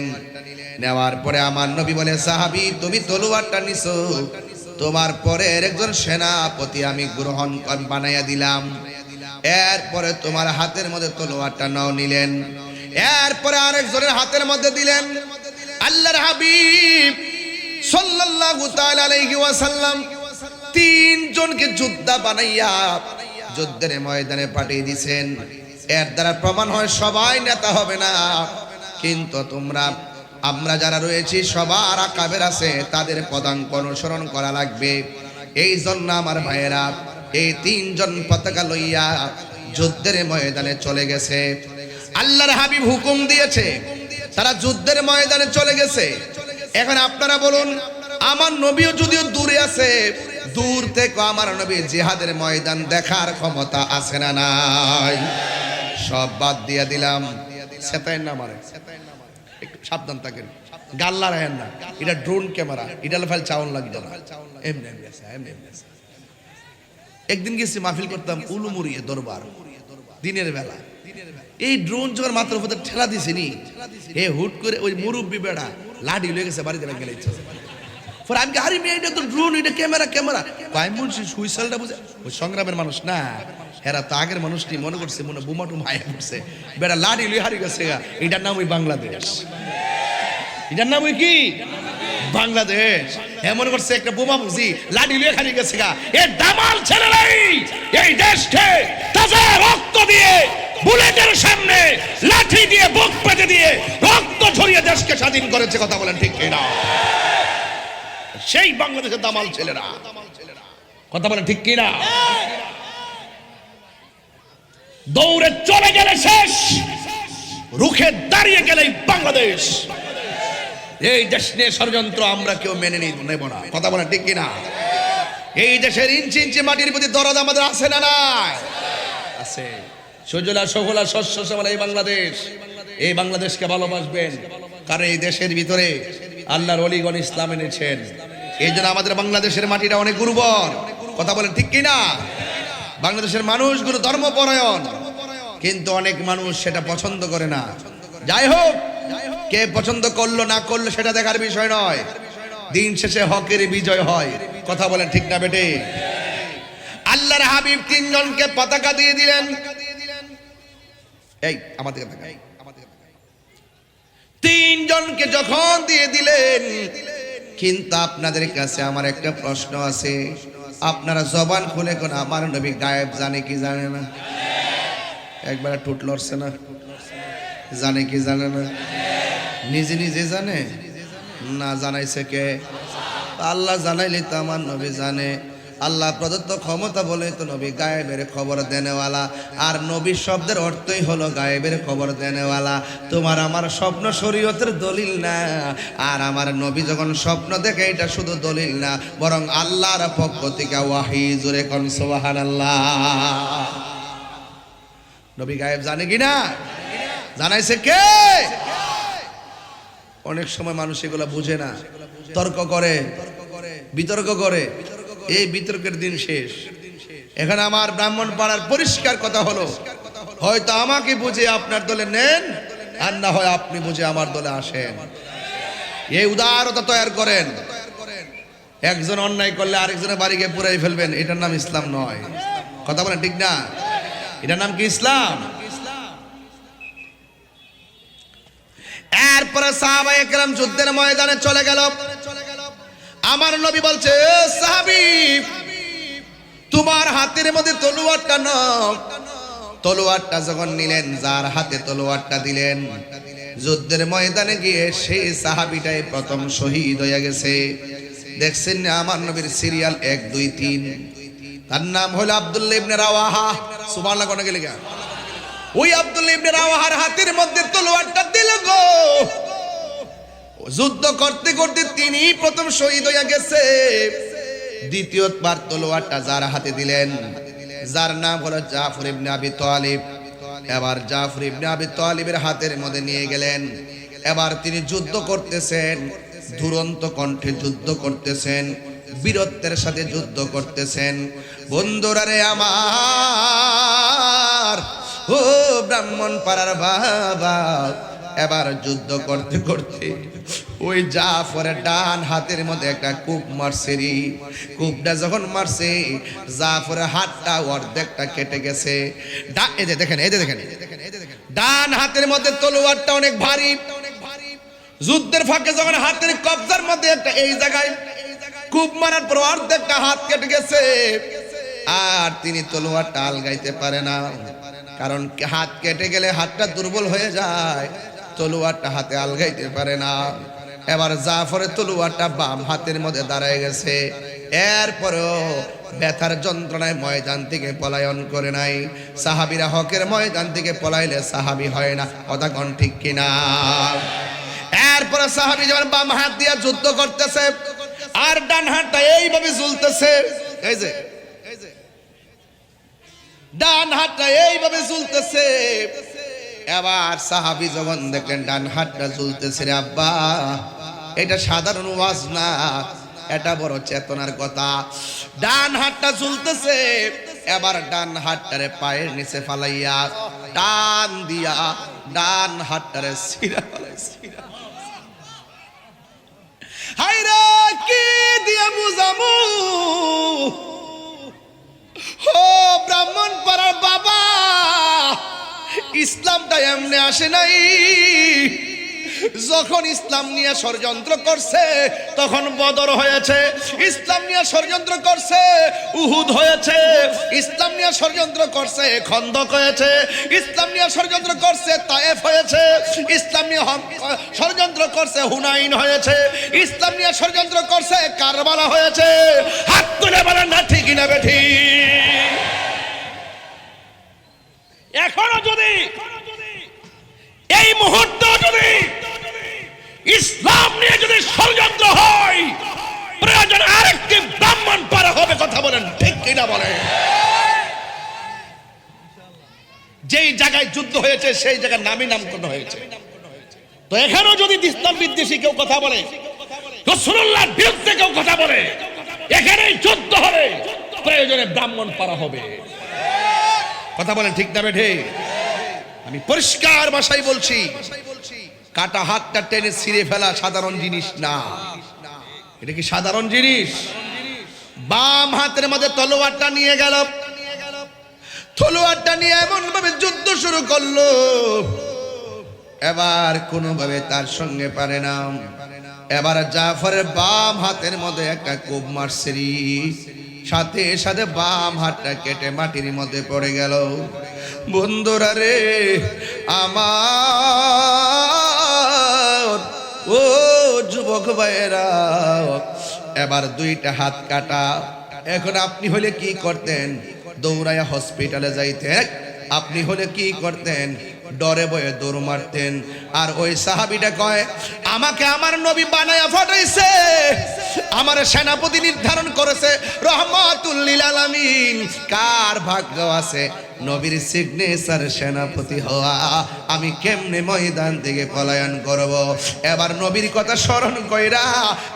নেওয়ার পরে আমার নবী বলে, সাহাবী তুমি তলোয়ারটা নিছো, তোমার পরের একজন সেনাপতি আমি গ্রহণ বানাইয়া দিলাম। এরপরে তোমার হাতের মধ্যে তলোয়ারটা নাও নিলেন। এরপরে আরেকজনের হাতের মধ্যে দিলেন। আল্লাহর হাবিব সাল্লাল্লাহু তাআলা আলাইহি ওয়াসাল্লাম তিনজনকে যোদ্ধা বানাইয়া যুদ্ধের ময়দানে পাঠিয়ে দিয়েছেন। এর দ্বারা প্রমাণ হয় সবাই নেতা হবে না, কিন্তু আমরা যারা রয়েছি সবার আকাবের আছে, তাদের পদাঙ্ক অনুসরণ করা লাগবে। এই জন্য আমার ভাইয়েরা এই তিনজন পতাকা লইয়া যুদ্ধের ময়দানে চলে গেছে। আল্লাহর হাবিব হুকুম দিয়েছে, তারা যুদ্ধের ময়দানে চলে গেছে। এখন আপনারা বলুন, আমার নবীও যদিও দূরে আছে, দূর থেকে আমার নবী জিহাদের ময়দান দেখার ক্ষমতা আছে না নাই? সব বাদ দিয়ে দিলাম। সেতাইন না মারে, একটু সাবধান থাকেন, গাল্লা রাখেন না। এটা ড্রোন ক্যামেরা, এটা ফাইল চাউন লাগবে না। এমনি একদিন গেছি মাহফিল করতাম উলুমুরিয়ে দরবার, দিনের বেলা। এই ড্রোন যখন মাত্র উপরে ঠেলা দিছে নি, হে হুট করে ওই মুরব্বী বেড়া লাঠি লয়ে গেছে বাড়িতে গেলে ইচ্ছা। পরে আমি হারি মেয়ে, এটা তো ড্রোন, এটা ক্যামেরা। কয় মুন্সি সুইসালটা বুঝে, ওই সংগ্রামের মানুষ না, এরা তো আগের মানুষ নি, মনে করছে মনে বোমা টুম হায়া পড়ছে, বেড়া লাঠি লয়ে হারি গেছে। এটার নাম ওই বাংলাদেশ, এটার নাম ওই কি বাংলাদেশ। এমন করছে একটা বোমা বুঝি লাঠি লয়ে হারি গেছে গা। এ দামাল ছেলেরাই এই দেশকে তাজা রক্ত দিয়ে, বুলেটের সামনে লাঠি দিয়ে, বুক পেতে দিয়ে রক্ত ঝরিয়ে দেশকে স্বাধীন করেছে। কথা বলেন ঠিক কিনা? সেই বাংলাদেশের দামাল ছেলেরা, কথা বলেন ঠিক কিনা? দৌড়ে চলে গেলে শেষ, রুখে দাঁড়িয়ে গেলেই বাংলাদেশ। এই দেশ নিয়ে ষড়যন্ত্র আমরা কেউ মেনে নেব না। কথা বলেন ঠিক কিনা? এই দেশের ইঞ্চি ইঞ্চি মাটির প্রতি দরদ আমাদের আছে না নাই? আছে। সুজলা সফলা শস্য শ্যামলা এই বাংলাদেশ, এই বাংলাদেশকে ভালোবাসবেন, কারণ এই দেশের ভিতরে আল্লাহর ওলিগণ ইসলাম এনেছেন। এই জন্য আমাদের বাংলাদেশের মাটিটা অনেক উর্বর। কথা বলেন ঠিক কিনা? বাংলাদেশের মানুষগুলো ধর্মপরায়ণ, কিন্তু অনেক মানুষ সেটা পছন্দ করে না। যাই হোক, কে পছন্দ করলো না করলো সেটা দেখার বিষয় নয়, দিন শেষে হকের বিজয় হয়। কথা বলেন ঠিক না বেটে? আল্লাহর হাবিব তিনজনকে পতাকা দিয়ে দিলেন। এই আমাদের তিনজনকে যখন দিয়ে দিলেন, কিন্তু আপনাদের কাছে আমার একটা প্রশ্ন আছে, আপনারা জবান খুলে কোন আমার নবী গায়েব জানে কি জানে না? একবার টুট লড়ছে না? জানে কি জানে না? নিজে নিজে জানে না? জানাইছে কে? আল্লাহ জানাইলে তো আমার নবী জানে। আল্লাহ প্রদত্ত ক্ষমতা বলে তো নবী গায়েবের খবর দেনেওয়ালা। আর নবী শব্দের অর্থই হলো গায়েবের খবর দেনেওয়ালা। তোমার আমার স্বপ্ন শরীয়তের দলিল না, আর আমার নবী যখন স্বপ্ন দেখে এটা শুধু দলিল না, বরং আল্লাহর পক্ষ থেকে ওয়াহি। জোরে কোন সুবহানাল্লাহ। নবী গায়েব জানে কিনা? জানাইছে কে? অনেক সময় মানুষ এগুলো বুঝে না, তর্ক করে, বিতর্ক করে। এই বিতর্কের দিন শেষ। এখানে আমার ব্রাহ্মণ পাড়ার পরিষ্কার কথা হলো, হয়তো আমাকে বুঝে আপনার দলে নেন, আর না হয় আপনি বুঝে আমার দলে আসেন। এই উদারতা তৈরি করেন। একজন অন্যায় করলে আরেকজনের বাড়ি গিয়ে পুরাই ফেলবেন, এটার নাম ইসলাম নয়। কথা বলেন ঠিক না? এটার নাম কি ইসলাম? এরপরে সাহাবায়ে কেরাম যুদ্ধের ময়দানে চলে গেল। আমার নবী বলছে, সাহাবী তোমার হাতের মধ্যে তলোয়ারটা নাও। তলোয়ারটা যখন নিলেন, যার হাতে তলোয়ারটা দিলেন, যুদ্ধের ময়দানে গিয়ে সেই সাহাবীটাই প্রথম শহীদ হয়ে গেছে। দেখছেন না আমার নবীর সিরিয়াল 1 2 3, তার নাম হলো আব্দুল্লাহ ইবনে রাওয়াহা। সুবহানাল্লাহ কোন গেলে গা? ওই আব্দুল্লাহ ইবনে রাওয়াহার হাতের মধ্যে তলোয়ারটা দিল গো। যুদ্ধ করতে করতে তিনি প্রথম শহীদ হয়ে গেছে। দ্বিতীয়বার তলোয়ারটা যার হাতে দিলেন, যার নাম হলো জাফর ইবনে আবি তালিব। এবার জাফর ইবনে আবি তালিবের হাতের মধ্যে নিয়ে গেলেন। এবার তিনি যুদ্ধ করতেছেন, দুরন্ত কণ্ঠে যুদ্ধ করতেছেন, বীরত্বের সাথে যুদ্ধ করতেছেন। বন্ধুরা রে আমার, ও ব্রাহ্মণ পাড়ার বাবা, এবার যুদ্ধ করতে করতে ওই জাফরের ডান হাতের মধ্যে একটা কূপ মারছে রে। কূপটা যখন মারছে, জাফরের হাতটা অর্ধেকটা কেটে গেছে। এই যে দেখেন, এই যে দেখেন, ডান হাতের মধ্যে তলোয়ারটা অনেক ভারী। যুদ্ধের ফাঁকে যখন হাতের কবজার মধ্যে একটা এই জায়গায় কূপ মারার পর অর্ধেকটা হাত কেটে গেছে। আর তিনি তলোয়ারটা আলগাইতে পারে না, কারণ হাত কেটে গেলে হাতটা দুর্বল হয়ে যায়, তলোয়ারটা হাতে আলগাইতে পারে না। এবার জাফরের তলোয়ারটা বাম হাতের মধ্যে দাঁড়ায় গেছে। এরপরেও ব্যথার যন্ত্রণায় ময়দান থেকে পলায়ন করে নাই। সাহাবীরা হকের ময়দান থেকে পলাইলে সাহাবী হয় না। কথা কোন ঠিক কিনা? এরপরে সাহাবী যখন বাম হাত দিয়ে যুদ্ধ করতেছে, আর ডান হাতটা এইভাবে ঝুলতেছে, এই যে ডান হাতটা এইভাবে ঝুলতেছে। এবার সাহাবী যখন দেখলেন ডান হাতটা ঝুলতেছে, রে আব্বা, এটা সাধারণ ওয়াজ না, এটা বড় চেতনার কথা। ডান হাতটা ঝুলতেছে, এবার ডান হাতটারে পায়ের নিচে ফালাইয়া টান দিয়া ডান হাতটারে ছিঁড়া ফেলাইছে। হায়রে কি দিয়া বুঝামু, ও ব্রাহ্মণ পাড়ার বাবা, ইসলামটা এমনি আসে নাই। যখন ইসলাম নিয়ে ষড়যন্ত্র করছে তখন বদর হয়েছে, ইসলাম নিয়ে ষড়যন্ত্র করছে উহুদ হয়েছে, ইসলাম নিয়ে ষড়যন্ত্র করছে খন্দক হয়েছে, ইসলাম নিয়ে ষড়যন্ত্র করছে তায়েফ হয়েছে, ইসলাম নিয়ে ষড়যন্ত্র করছে হুনাইন হয়েছে, ইসলাম নিয়ে ষড়যন্ত্র করছে কারবালা হয়েছে। হাত তুলে বলেন না ঠিক না বেঠি? এখনো যদি এই মুহূর্তে যদি ইসলাম নিয়ে যদি ষড়যন্ত্র হয়, প্রয়োজন আরেকটি ব্রাহ্মণ পাড়া হবে। কথা বলেন ঠিক কিনা? বলে যেই জায়গায় যুদ্ধ হয়েছে সেই জায়গার নামই নামকরণ হয়েছে। তো এখানেও যদি ইসলাম বিদ্বেষী কেউ কথা বলে, রাসূলুল্লাহর বিরুদ্ধে কেউ কথা বলে, এখানেই যুদ্ধ হবে, প্রয়োজনে ব্রাহ্মণ পাড়া হবে। কথা বলেন ঠিক না বেঠে? আমি পরিষ্কার ভাষায় বলছি, কাটা হাতটা টেনে ছিঁড়ে ফেলা সাধারণ জিনিস না। এটা কি সাধারণ জিনিস? বাম হাতের মধ্যে তলোয়ারটা নিয়ে গেল, তলোয়ারটা নিয়ে এমন ভাবে যুদ্ধ শুরু করলো, এবার কোনোভাবে তার সঙ্গে পারে না। এবার জাফরের বাম হাতের মধ্যে একটা কোপ মারছে, সাথে সাথে বাম হাতটা কেটে মাটির মধ্যে পড়ে গেল। বন্ধুরা রে আমার, ও যুবক ভাইয়েরা, এবার দুইটা হাত কাটা। এখন আপনি হলে কি করতেন? দৌড়াইয়া হসপিটালে যাইতেন। আপনি হলে কি করতেন? ডরে ভয়ে দৌড় মারতেন। আর ওই সাহাবীটা কয়, আমাকে আমার নবী বানায়া ফাটাইছে, আমার সেনাপতি নির্ধারণ করেছে রহমাতুল লিল আলামিন। কার ভাগ্য আছে নবীর সিগনেচার সেনাপতি হওয়া? আমি কেমনে ময়দান থেকে পলায়ন করব? এবার নবীর কথা স্মরণ কইরা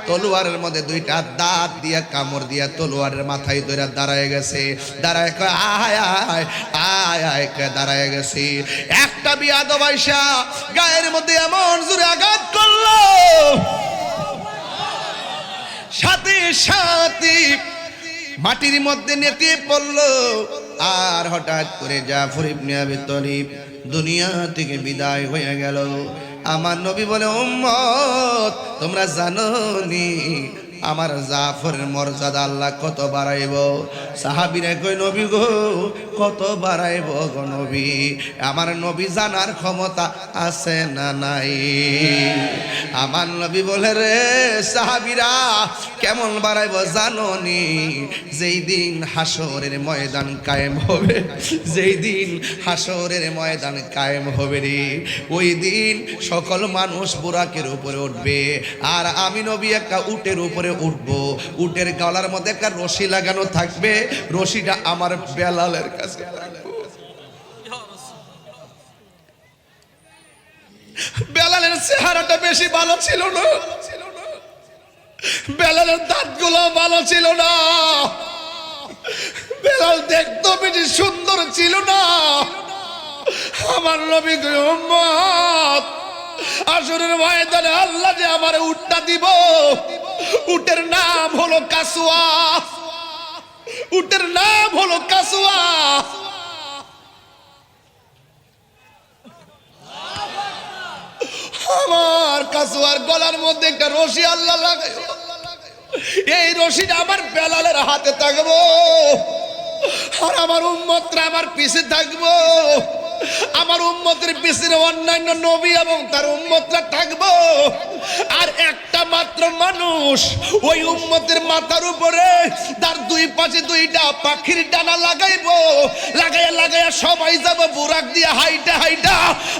তলোয়ারের মধ্যে দুইটা দাঁত দিয়া কামড় দিয়া তলোয়ারের মাথায় ধরে দাঁড়ায় গেছে। দাঁড়ায় কয় আয় আয় আয় আয়, দাঁড়ায় গেছি। একটা বিয়াদব আইসা গায়ের মধ্যে এমন জোরে আঘাত করলো, সাথে সাথে মাটির মধ্যে নেতে পড়ল। আর হঠাৎ করে জাফর ইবনে আবি তালিব দুনিয়া থেকে বিদায় হয়ে গেল। আমার নবী বলে, উম্মত তোমরা জানো নি আমার জাফরের মর্যাদা আল্লাহ কত বাড়াইব? সাহাবীরা কই, নবী গো কত বাড়াইব গো নবী? আমার নবী জানার ক্ষমতা আছে না নাই? আমার নবী বলে, রে সাহাবীরা কেমন বাড়াইব জানো নি? যেই দিন হাসরের ময়দান কায়েম হবে, যেই দিন হাসরের ময়দান কায়েম হবে রে, ওই দিন সকল মানুষ বুরাকের উপরে উঠবে, আর আমি নবী একটা উটের উপরে উঠবো। উটের গলার মধ্যে একটা রশি লাগানো থাকবে, রশিটা আমার বেলালের কাছে রাখবো। বেলালের চেহারাটা বেশি ভালো ছিল না, বেলালের দাঁতগুলো ভালো ছিল না, বেলাল দেখতে বেশি সুন্দর ছিল না। আমার নবী কই, উম্মত আসরের ময়দানে আল্লাহ যে আমার উটটা দিব, উটের নাম হলো কাসওয়া, উটের নাম হলো কাসওয়া। আমার কাসওয়ার গলার মধ্যে একটা রশি আল্লাহ লাগাই, এই রশিটা আমার বেলালের হাতে থাকবো, আর আমার উম্মতরা আমার পিছে থাকবো। আমার উম্মতের পিছনে অন্যান্য নবী এবং তার উম্মতরা থাকবো, আর একটা মাত্র মানুষ ওই উম্মতের মাথার উপরে তার দুই পাশে দুইটা পাখির ডানা লাগাইবো। লাগাইয়া লাগাইয়া সবাই যাব বুরাক দিয়ে হাইটা হাইটা,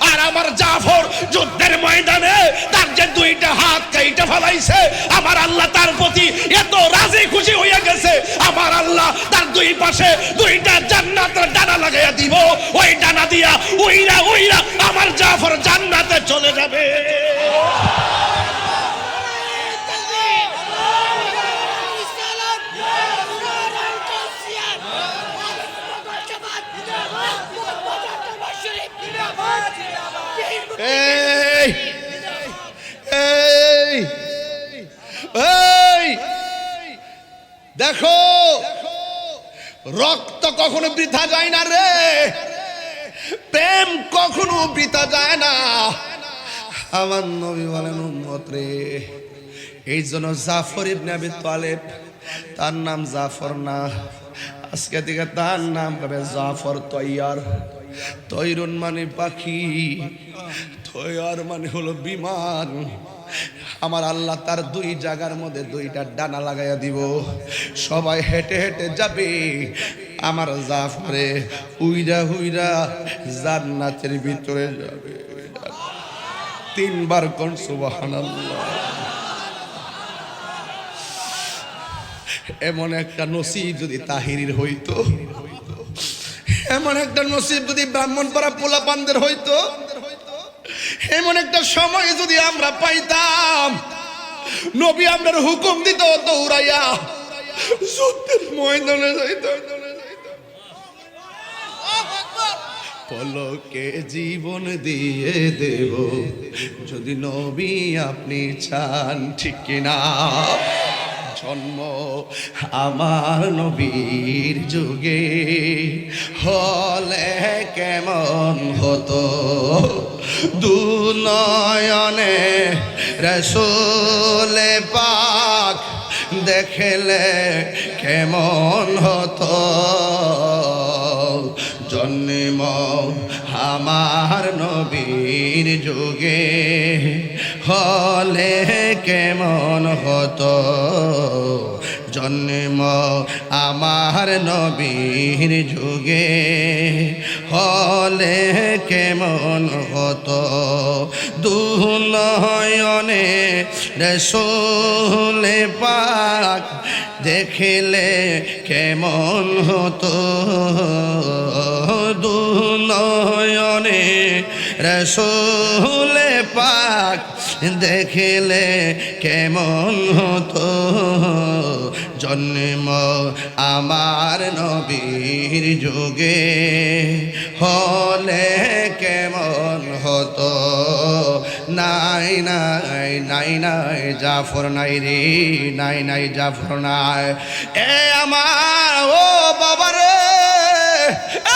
আর আমার জাফর যুদ্ধের ময়দানে তার যে দুইটা হাত কাইটা ফেলাইছে, আমার আল্লাহ তার প্রতি এত রাজি খুশি হইয়া গেছে, আমার আল্লাহ তার দুই পাশে দুইটা জান্নাতের ডানা লাগাইয়া দিব। ওই ডানা দিয়া উইরা উইরা আমার জাফর জান্নাতে চলে যাবে। এই এই এই দেখো, রক্ত কখনো বৃথা যায় না রে, প্রেম কখনো বৃথা যায় না। আমার নবী বলেন, উম্মত রে, এই জন্য জাফর ইবনে আবি তালিব, তার নাম জাফর না, আজকে থেকে তার নাম হবে জাফর তৈয়ার। তৈরুন মানে পাখি, তৈয়ার মানে হলো বিমান। আমার আল্লাহ তার দুই জায়গার মধ্যে দুইটা ডানা লাগাইয়া দিব, সবাই হেঁটে হেঁটে যাবে, আমার জাফরে উইরা উইরা জান্নাতের ভিতরে যাবে। তিনবার কোন সুবহানাল্লাহ। এমন একটা নসিব যদি তাহিরির হইতো, এমন একটা নসিব যদি ব্রাহ্মণপাড়া পোলাপানদের হইতো, এমন একটা সময় যদি আমরা পাইতাম, নবী আমরার হুকুম দিত দৌড়াইয়া যুদ্ধের ময়দানে যাইত। পলকে জীবন দিয়ে দেব যদি নবী আপনি চান, ঠিক কিনা? জন্ম আমার নবীর যুগে হলে কেমন হতো, দুনয়নে রাসূলে পাক দেখলে কেমন হতো, জন্ম আমার নবীর যুগে হলে কেমন হতো, জন্ম আমার নবীর যুগে হলে কেমন হতো, দুনয়নে রাসূলে পাক দেখলে কেমন হতো, দুনয়নে রাসূলে পাক দেখলে কেমন হতো, জন্ম আমার নবীর যুগে হলে কেমন হতো, নাই নাই নাই নাই জাফর নাই রে, নাই নাই জাফর নাই। এ আমার ও বাবা রে,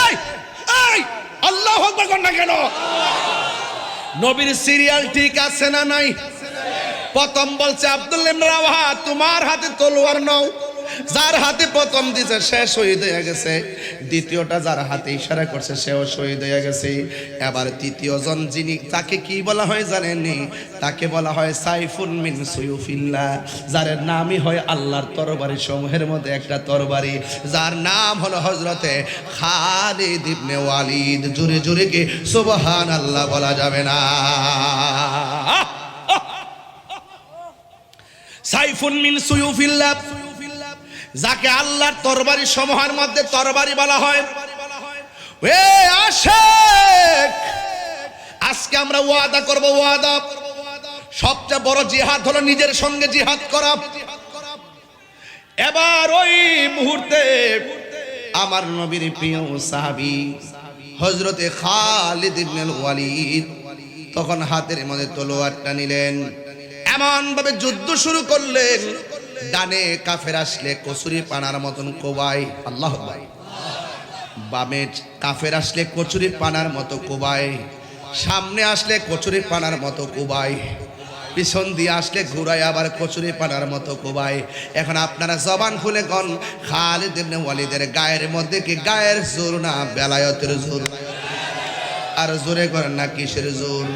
এই এই আল্লাহু আকবার কোন না কেন? নবীর সিরিয়াল ঠিক আছে না নাই? প্রথম বলছে আব্দুল্লাহ ইবনে রাওয়াহা, তোমার হাতে তলোয়ার নাও। যার হাতে প্রথম দিছে সে শহীদ হয়ে গেছে, দ্বিতীয়টা যার হাতে ইশারা করছে সেও শহীদ হয়ে গেছে। এবার তৃতীয় জন যিনি, তাকে কি বলা হয় জানেননি? তাকে বলা হয় সাইফুন মিন সুয়ুফিল্লাহ, যার নামই হয় আল্লাহর তরবারি সমূহের মধ্যে একটা তরবারি, যার নাম হলো হযরতে খালিদ ইবনে ওয়ালিদ। জোরে জোরে কি সুবহানাল্লাহ বলা যাবে না? সাইফুন মিন সুয়ুফিল্লাহ, যাকে আল্লাহর তরবারি সমূহের মধ্যে তরবারি বলা হয়। এ আশিক, আজকে আমরা ওয়াদা করব, ওয়াদা, সবচেয়ে বড় জিহাদ হলো নিজের সঙ্গে জিহাদ করা। এবার ওই মুহূর্তে আমার নবীর প্রিয় সাহাবী হযরতে খালিদ ইবনে ওয়ালিদ তখন হাতের মধ্যে তলোয়ারটা নিলেন, এমন ভাবে যুদ্ধ শুরু করলেন, ডানে কাফের আসলে কচুরি পানার মতন কোবাই, আল্লাহ আকবার। বামে কাফের আসলে কচুরি পানার মতো কোবাই, সামনে আসলে কচুরি পানার মতো কোবাই, পিছন দিয়ে আসলে ঘুরাই আবার কচুরি পানার মতো কোবাই। এখন আপনারা জবান খুলে কোন, খালিদ ইবনে ওয়ালিদের গায়ের মধ্যে কি গায়ের জোর না বেলায়েতের জোর? আর জোরে করেন না কিসের জোর?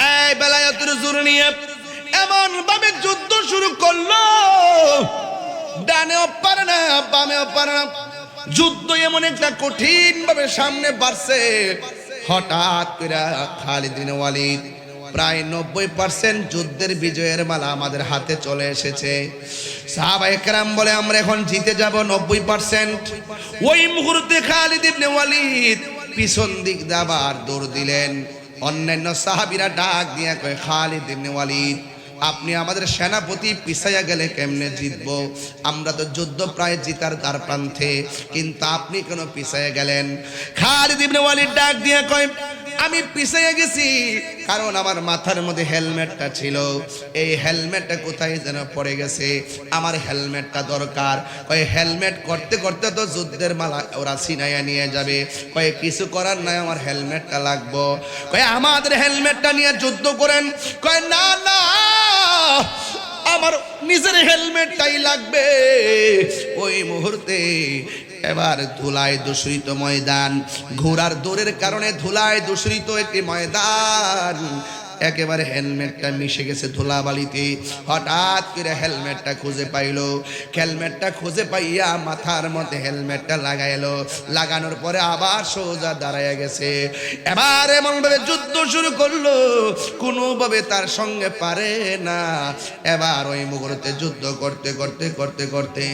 এই বেলায়েতের জোর নিয়ে এমন ভাবে যুদ্ধ শুরু করলো, ডানেও পারে না বামেও পারে না। যুদ্ধ এমন একটা কঠিন ভাবে সামনে বাড়ছে, হঠাৎ করে খালিদ বিন ওয়ালিদ প্রায় 90% যুদ্ধের বিজয়ের মালা আমাদের হাতে চলে এসেছে। সাহাবায়ে কেরাম বলে আমরা এখন জিতে যাব 90%। ওই মুহূর্তে খালিদ ইবনে ওয়ালিদ পিছন দিক দিয়ে আবার দৌড় দিলেন। অন্যান্য সাহাবীরা ডাক দিয়ে কয়, খালিদ ইবনে ওয়ালিদ, আপনি আমাদের সেনাপতি, পিছাইয়া গেলে কেমনে জিতবো? আমরা তো যুদ্ধ প্রায় জিতার দ্বার প্রান্তে, কিন্তু আপনি কেন পিছাইয়া গেলেন? খালিদ ইবনে ওয়ালিদ ডাক দিয়ে কয়, আমি পিছাইয়া গেছি কারণ আমার মাথার মধ্যে হেলমেটটা ছিল, এই হেলমেটটা কোথায় যেন পড়ে গেছে, আমার হেলমেটটা দরকার। কয় হেলমেট করতে করতে তো যুদ্ধের মালা ওরা ছিনাইয়া নিয়ে যাবে, কয় কিছু করার নাই, আমার হেলমেটটা লাগবো। কয় আমাদের হেলমেটটা নিয়ে যুদ্ধ করেন। কয় না না, আমার নিজের হেলমেটটাই লাগবে। ওই মুহূর্তে এবার ধুলায় দূষিত ময়দান, ঘোড়ার দৌড়ের কারণে ধুলায় দূষিত একটি ময়দান, একেবারে হেলমেটটা মিশে গেছে ধুলাবালিতে। হঠাৎ করে হেলমেটটা খুঁজে পাইলো, হেলমেটটা খুঁজে পাইয়া মাথার মধ্যে হেলমেটটা লাগাইলো, লাগানোর পরে আবার সোজা দাঁড়াইয়া গেছে। এবার এমন ভাবে যুদ্ধ শুরু করলো, কোনোভাবে তার সঙ্গে পারে না। এবার ওই মুহূর্তে যুদ্ধ করতে করতে করতে করতে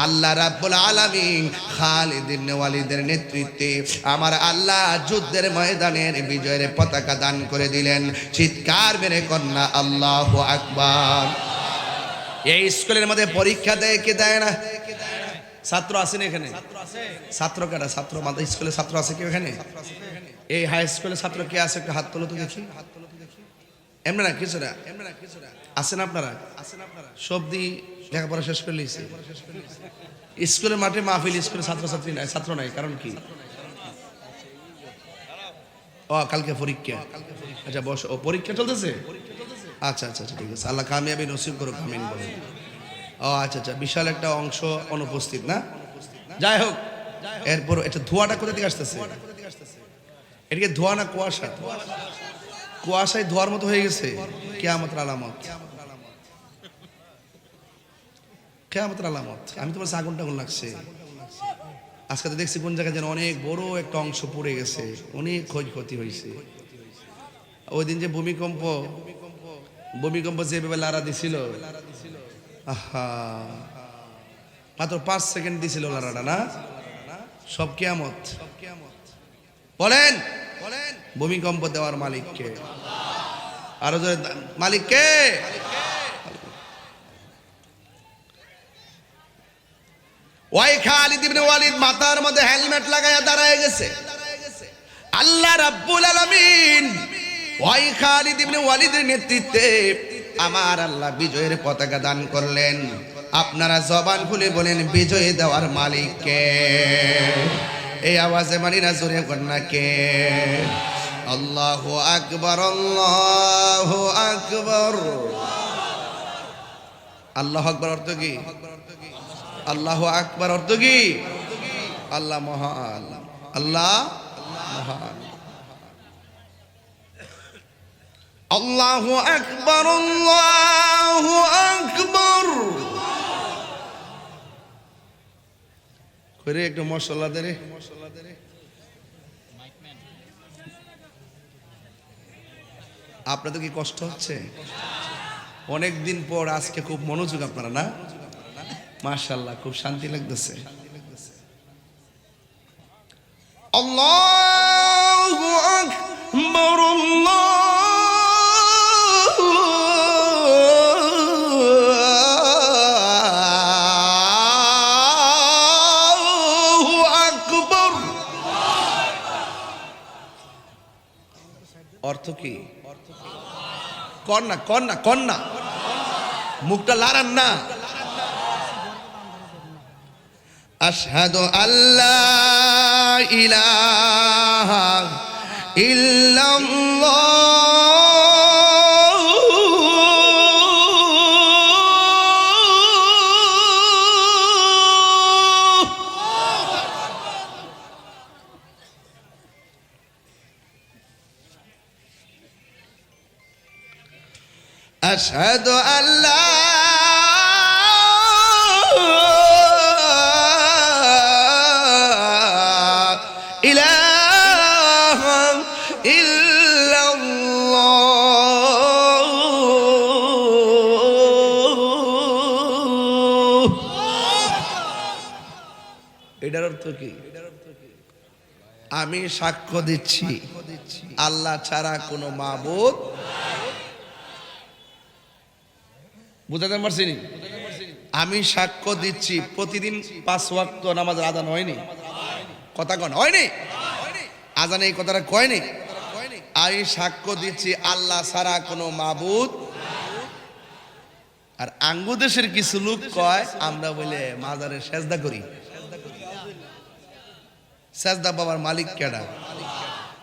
আল্লাহ রাব্বুল আলামিন খালিদ ইবনে ওয়ালিদের নেতৃত্বে আমার আল্লাহ যুদ্ধের ময়দানের বিজয়ের পতাকা দান করে দিলেন। চিৎকার মেরে কন্যা আল্লাহু আকবার। এই স্কুলের মধ্যে পরীক্ষা দেয় কে দেয় না? ছাত্র আছে না এখানে? ছাত্র কারা? ছাত্র মাদ্রাসা স্কুলে ছাত্র আছে কি এখানে? এই হাই স্কুলে ছাত্র কে আছে? একটু হাত তোলো তো দেখি। এমনি না কিছু না, আছেন আপনারা? সবদি লেখাপড়া শেষ করে লিখছে। স্কুলের মাঠে মাহফিল, স্কুলে ছাত্রছাত্রী নাই, ছাত্র নাই, কারণ কি? ও কালকে পরীক্ষা। আচ্ছা বসো। ও পরীক্ষা চলতেছে? আচ্ছা আচ্ছা আচ্ছা ঠিক আছে, আল্লাহ কামিয়াবি নসিব করুক, আমিন বলেন। ও আচ্ছা আচ্ছা, বিশাল একটা অংশ অনুপস্থিত না? যাই হোক, এরপর এটা ধোঁয়াটা কোথা থেকে আসতেছে? এটাকে ধোঁয়া না কুয়াশা? কুয়াশায় ধোঁয়ার মতো হয়ে গেছে, কিয়ামতের আলামত, কিয়ামতের আলামত। আমি তো বলছি আগুন টাগুন লাগছে। আজকে তো দেখছি কোন জায়গায় যেন অনেক বড় একটা অংশ পড়ে গেছে, অনেক ক্ষয়ক্ষতি হয়েছে। ওই দিন যে ভূমিকম্প যেভাবে লারা দিছিল, আহা, মাত্র 5 সেকেন্ড দিছিল লারাটা, না? সব কিয়ামত। বলেন ভূমিকম্প দেওয়ার মালিক কে? আরো জোরে, মালিক কে? ওই খালিদ ইবনে ওয়ালিদ মাথার মধ্যে হেলমেট লাগায়া দাঁড়ায় গেছে। আল্লাহ রাব্বুল আলামিন ওই খালিদ ইবনে ওয়ালিদের নেতৃত্বে আমার আল্লাহ বিজয়ের পতাকা দান করলেন। আপনারা জবান খুলে বলেন বিজয় দেওয়ার মালিক কে? এই আওয়াজে মানি না জোরে কন্যা কে? আল্লাহু আকবার, আল্লাহু আকবার। আল্লাহু আকবার অর্থ কি? আল্লাহু আকবার অর্থ কি? আল্লাহ মহান, আল্লাহ মহান। আল্লাহু আকবার, আল্লাহু আকবার করে একটু মশলা দে রে। আপনাদের কি কষ্ট হচ্ছে? অনেক দিন পর আজকে খুব মনোযোগ আপনারা না? মাশাআল্লাহ, খুব শান্তি লাগতেছে। আল্লাহু আকবার, আল্লাহু আকবার। অর্থ কি? কন্যা কন্যা কন্যা, মুখটা লাড়ান না। আশহাদু আল্লা ইলাহা ইল্লাল্লাহ, আশহাদু আল্লা এটার অর্থ কি? আমি সাক্ষ্য দিচ্ছি আল্লাহ ছাড়া কোনো মাবুদ। বুঝাতে পারছি? আমি সাক্ষ্য দিচ্ছি প্রতিদিন 5 ওয়াক্ত নামাজ আদান হয়নি? কথা কন হয়নি? আজান এই কথাটা কয়নি? আমি সাক্ষ্য দিচ্ছি আল্লাহ ছাড়া কোনো মাবুদ। আর আঙ্গু দেশের কিছু লোক কয় আমরা বলে মাজারে সেজদা করি। সেজদা বাবার মালিক কেডা?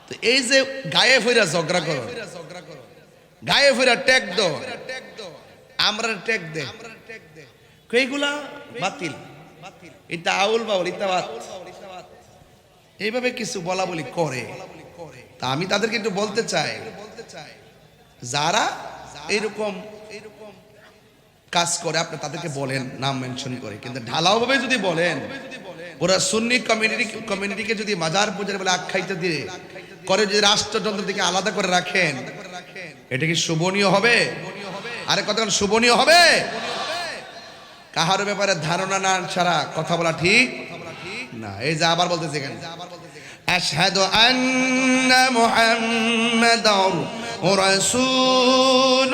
তো এই যে গায়ে ফিরা ঝগড়া করো, গায়ে ফিরা ট্যাগ দো, আমরা ট্যাগ দে, এইগুলা বাতিল, এটা আউল বাউল, এটা বাত, এইভাবে কিছু বলা বলি করে। তা আমি তাদেরকে একটু বলতে চাই, যারা এইরকম কাজ করে আপনি তাদেরকে বলেন নাম মেনশন করে, কিন্তু ঢালাও ভাবে যদি বলেন ওরা সুন্নি কমিউনিটিকে যদি মাজার পূজার বলে আখ্যায়িত দিয়ে করে, যদি রাষ্ট্রযন্ত্র থেকে আলাদা করে রাখেন, এটা কি শোভনীয় হবে? আরে কতক্ষণ শোভনীয় হবে? কাহার ব্যাপারে ধারণা না ছাড়া কথা বলা ঠিক না। এই যে আবার বলতেছে এখানে, আশহাদু আন্না মুহাম্মাদার রাসূলুল্লাহ,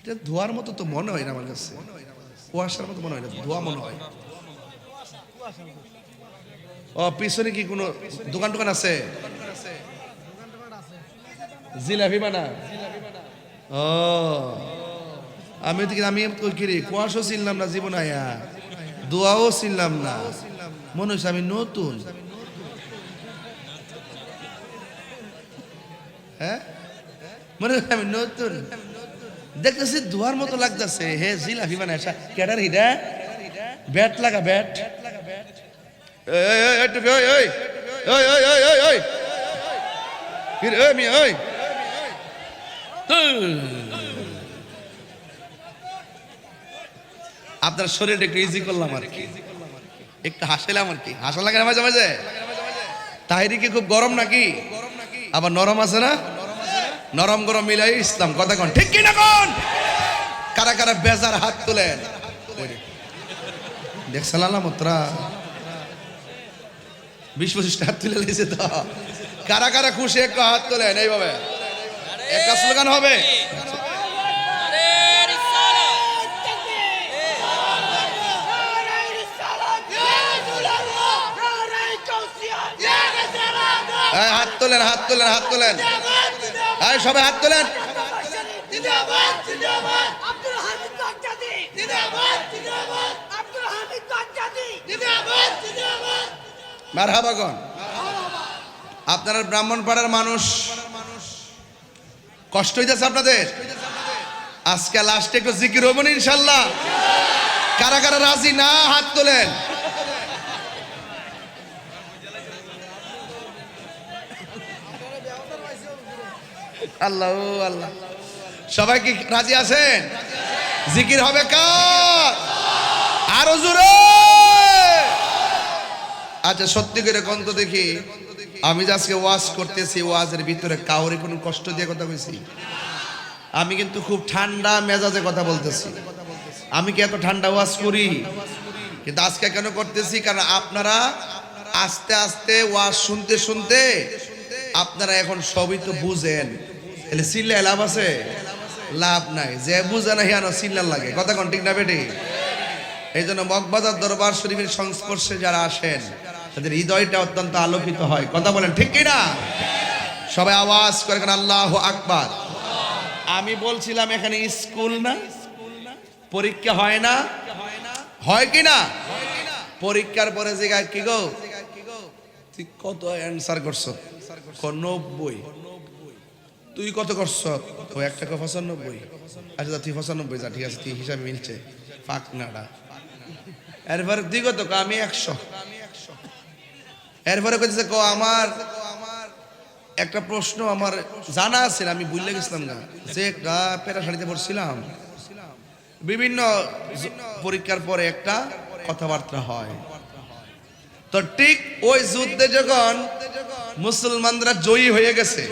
এটা ধোয়ার মতো তো মনে হয় না আমার কাছে, কুয়াশার মতো মনে হয় না, ধোয়া মনে হয়। ও পিছনে কি কোনো দোকান টোকান আছে? জিলাপি বানা? ও আমি কুয়াশাও চিনলাম না জীবন, আয়া দোয়াও চিনলাম না, মনে হচ্ছে আমি নতুন। হ্যাঁ মনে হচ্ছে আমি নতুন, দেখতেছি ধোয়ার মতো লাগতেছে। হে জিলাপি বানায় ক্যাডার হিডা, ব্যাট লাগা, ব্যাট আপনার শরীরটা একটু ইজি করলাম আর কি, একটু হাসাইলাম আর কি, হাসা লাগে না মাঝে মাঝে। তাহিরি কি খুব গরম নাকি? আবার নরম আছে না? নরম গরম মিলাই ইসলাম, কথা কন ঠিক কি না কোন? কারা কারা বেজার হাত তোলেন? দেখছিলাম মোত্রা 20-25 হাত তুলে লেগেছে তো। কারা কারা খুশি একটু হাত তোলেন, এইভাবে একটা স্লোগান হবে। এই হাত তোলেন, হাত তোলেন, হাত তোলেন, এই সবাই হাত তোলেন। মারহাবাগন। আপনারা ব্রাহ্মণপাড়ার মানুষ, কষ্ট হইতেছে আপনাদের? আজকে লাস্টে একটু জিকির হবো না ইনশাল্লাহ? কারা কারা রাজি না হাত তোলেন। আল্লাহ আল্লাহ, সবাই কি রাজি আছেন? জিকির হবে কার? আরো জোরে। আচ্ছা সত্যি করে কোন তো দেখি, আমি যে আজকে ওয়াজ করতেছি, ওয়াজের ভিতরে কাউরে কোনো কষ্ট দিয়ে কথা কইছি? আমি কিন্তু খুব ঠান্ডা মেজাজে কথা বলতেছি। আমি কি এত ঠান্ডা ওয়াজ করি? কিন্তু আজকে কেন করতেছি? কারণ আপনারা আস্তে আস্তে ওয়াজ শুনতে শুনতে আপনারা এখন সবই তো বুঝেন। তাহলে চিল্লায় লাভ আছে? লাভ নাই। যে বুঝে না হিয়ানো চিল্লার লাগে। কথা কোন ঠিক না বেটি? এই জন্য মগবাজার দরবার শরীফের সংস্পর্শে যারা আসেন তাদের হৃদয়টা অত্যন্ত আলোকিত হয়। কথা বলেন ঠিক কিনা? সবাই আওয়াজ করে আল্লাহু আকবার। আমি বলছিলাম এখানে স্কুল না, পরীক্ষা হয় না? হয় কি না? পরীক্ষার পরে জায়গায় কি গো, তুই কত অ্যান্সার করছ? 90। তুই কত করছ? ও একটা 95। আচ্ছা তুই 95 যা, ঠিক আছে, তুই হিসাবে মিলছে। ফাঁক নাড়া। এরপরে তুই কত? আমি 100। এরপরে কইছে ক আমার একটা প্রশ্ন আমার জানা আছে, আমি ভুলে গেছিলাম না, যে একটা প্যারাশাড়িতে পড়ছিলাম। বিভিন্ন পরীক্ষার পরে একটা কথাবার্তা হয়। তো ঠিক ওই যুদ্ধে যখন মুসলমানরা জয়ী হয়ে গেছে,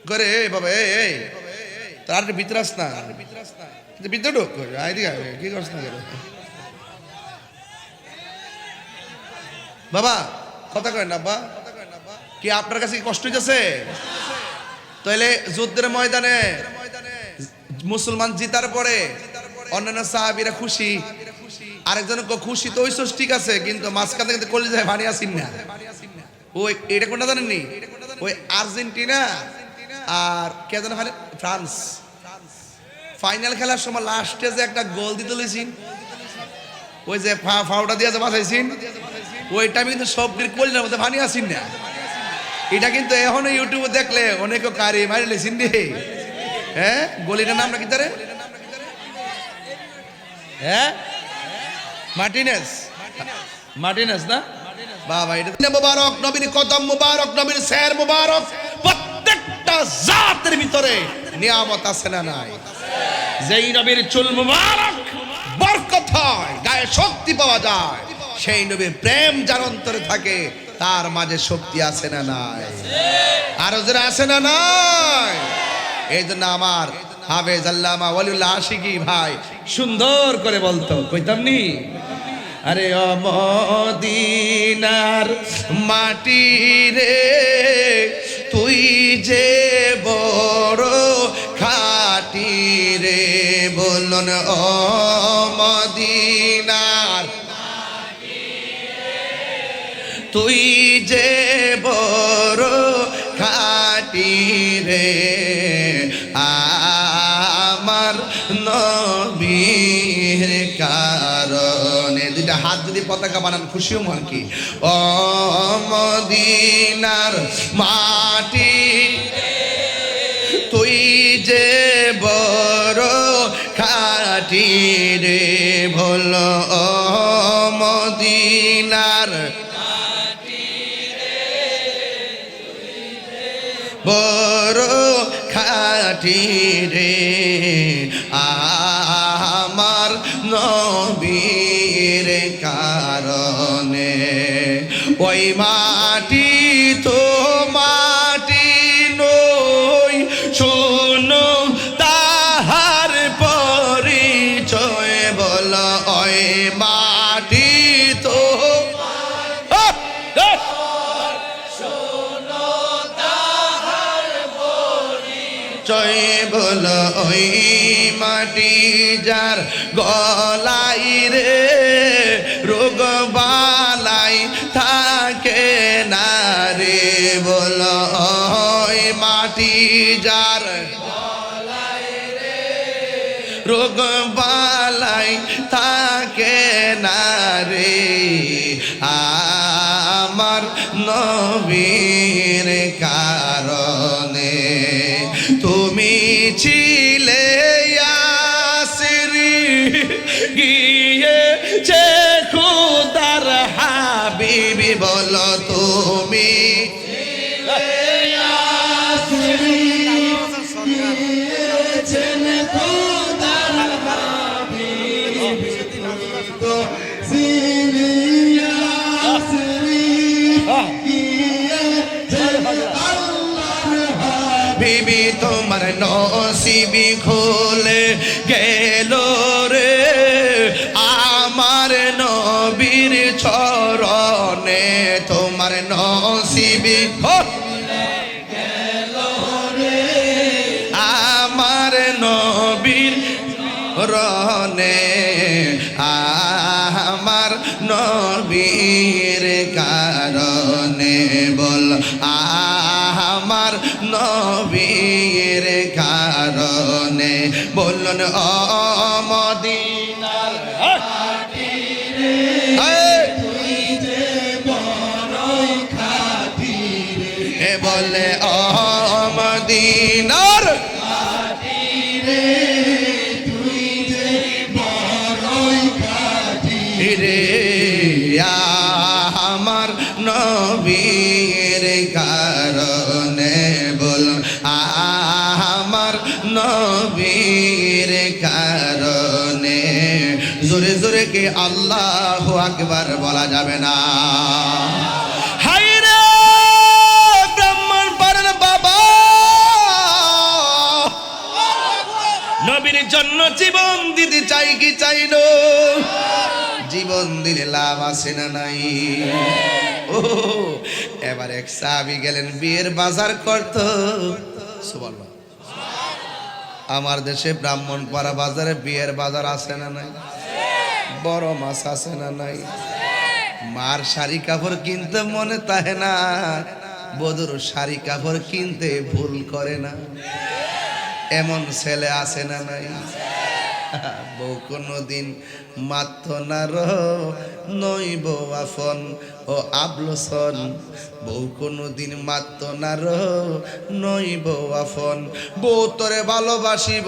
করে বাবা এই তার ভিতরে আস না, ভিতরে ঢোক, কি করছ না বাবা? কথা কয় না বা? কি আপনার কাছে কষ্ট হইতেছে? তাহলে যুদ্ধের ময়দানে মুসলমান জিতার পরে অন্যান্য সাহাবীরা খুশি, আরেকজন খুশি তো হইছস, ঠিক আছে, কিন্তু মাঝখান থেকে কলিজায় ভানি আসিন না। ওই এটা কোনটা জানেননি? ওই আর্জেন্টিনা আর কে যেন ফ্রান্স ফাইনাল খেলার সময় লাস্টে যে একটা গোল দিতে লইছিন, ওই যে ফাউটা দিয়ে যে বাঁচাইছিন, ওইটা আমি কিন্তু সবটির কলিজার মধ্যে ভানি আসিন না। এটা কিন্তু এখনো ইউটিউবে দেখলে অনেকে কারি মারি লেছিন রে। হ্যাঁ, গলিটার নামটা কি তারে? হ্যাঁ, মার্টিনেস। মার্টিনেস না বাবা? এটা মুবারক, নবীর কদম মুবারক, নবীর শের মুবারক। প্রত্যেকটা জাতের ভিতরে নিয়ামত আছে না নাই? যেই নবীর চুল মুবারক বরকত হয়, গায়ে শক্তি পাওয়া যায়, সেই নবীর প্রেম যার অন্তরে থাকে তার মাঝে শক্তি আছে না নাই? আরো যারা আছে না নাই? এই জন্য আমার হাফেজ আল্লামা ওয়ালিউল্লাহ আশিকি ভাই সুন্দর করে বলতো, কইতাম নি, আরে ও মদিনার মাটি রে, তুই যে বড় খাটি রে, বলুন ও মদিনার তুই যে বড় খাটি রে, আমার নবীর কারণে। দুইটা হাত যদি পতাকা বানান খুশিও মন কি। ও মদিনার মাটি তুই যে বড় খাটি রে, ভোল ও মদিনার বড় খাটি রে, আমার নবীর কারণে। ওই মাটি তো মাটি নই, শোনো তাহার পরিচয়, বল ওই মাটি তো জয়, বল ওই মাটি যার গলাই রে রোগ বালাই থাকে না মাটি যার রোগ বালাই থাকে না রে আমার নবীর কারণে তুমি ছিলে ইয়াসিরি গিয়েছে খুদার হাবিবি বলো তুমি বিবি তোমার নসিবি খুলে গেল রে আমার নবীর চরণে তোমার নসিবি খুলে গেল রে আমার নবীর রনে আমার নবীর কারণে বল আমার নবীর কারণে বলুন ও মদিনার মাটি রে তুই যে বড়ই খাঁটি রে বলে ও মদিনার মাটি রে তুই যে বড়ই খাঁটি রে আমার নবীর কারণে বল আমার নবীর কারণে জোরে জোরে কে আল্লাহু আকবার বলা যাবে না হায় রে ব্রাহ্মণ পাড়ার বাবা নবীর জন্য জীবন দিতে চাই কি চাই না জীবন দিলে লাভ আছে না নাই ও এবার এক সাহাবী গেলেন বিয়ের বাজার করত সুবহানাল্লাহ আমার দেশে ব্রাহ্মণপাড়া বাজারে বিয়ের বাজার আছে না নাই বড় মাছ আছে না নাই মার শাড়ি কাপড় কিনতে মনে তাহে না বধুর শাড়ি কাপড় কিনতে ভুল করে না এমন ছেলে আছে না নাই বউ কোনদিন মাত্র না নইব আফন ও আবলোসন বউ কোনদিন মাত্র না নইব আফন বউ তোরে ভালোবাসিব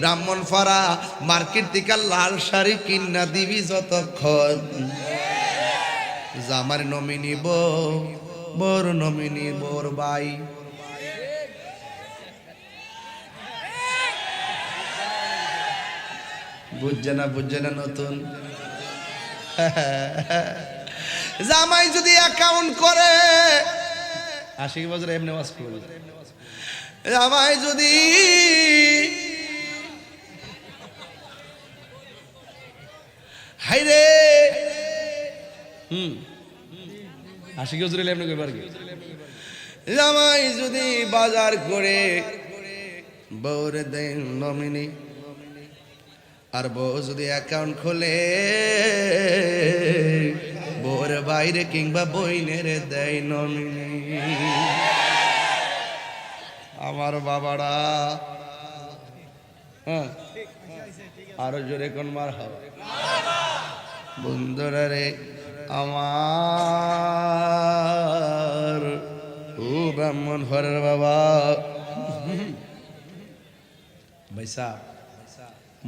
ব্রাহ্মণপাড়া মার্কেট থেকে লাল শাড়ি কিনা দিবি যতক্ষণ জামার নমিনি বউ বর নমিনি বোর বাই বুঝছে না নতুন জামাই যদি অ্যাকাউন্ট করে 80 বছর এমনি ওয়াজ করবে জামাই যদি হাইরে 80 বছর এমনি করবে আর কি জামাই যদি বাজার করে বউরে দেন নমিনি আর বউ যদি অ্যাকাউন্ট খোলে বউর বাইরে কিংবা বইনের দেয় নমিনি আমার বাবারা হ্যাঁ আরো জোরে কোন মার হবে বন্ধুরা রে আমার ও ব্রাহ্মণ ঘরের বাবা ভাইসা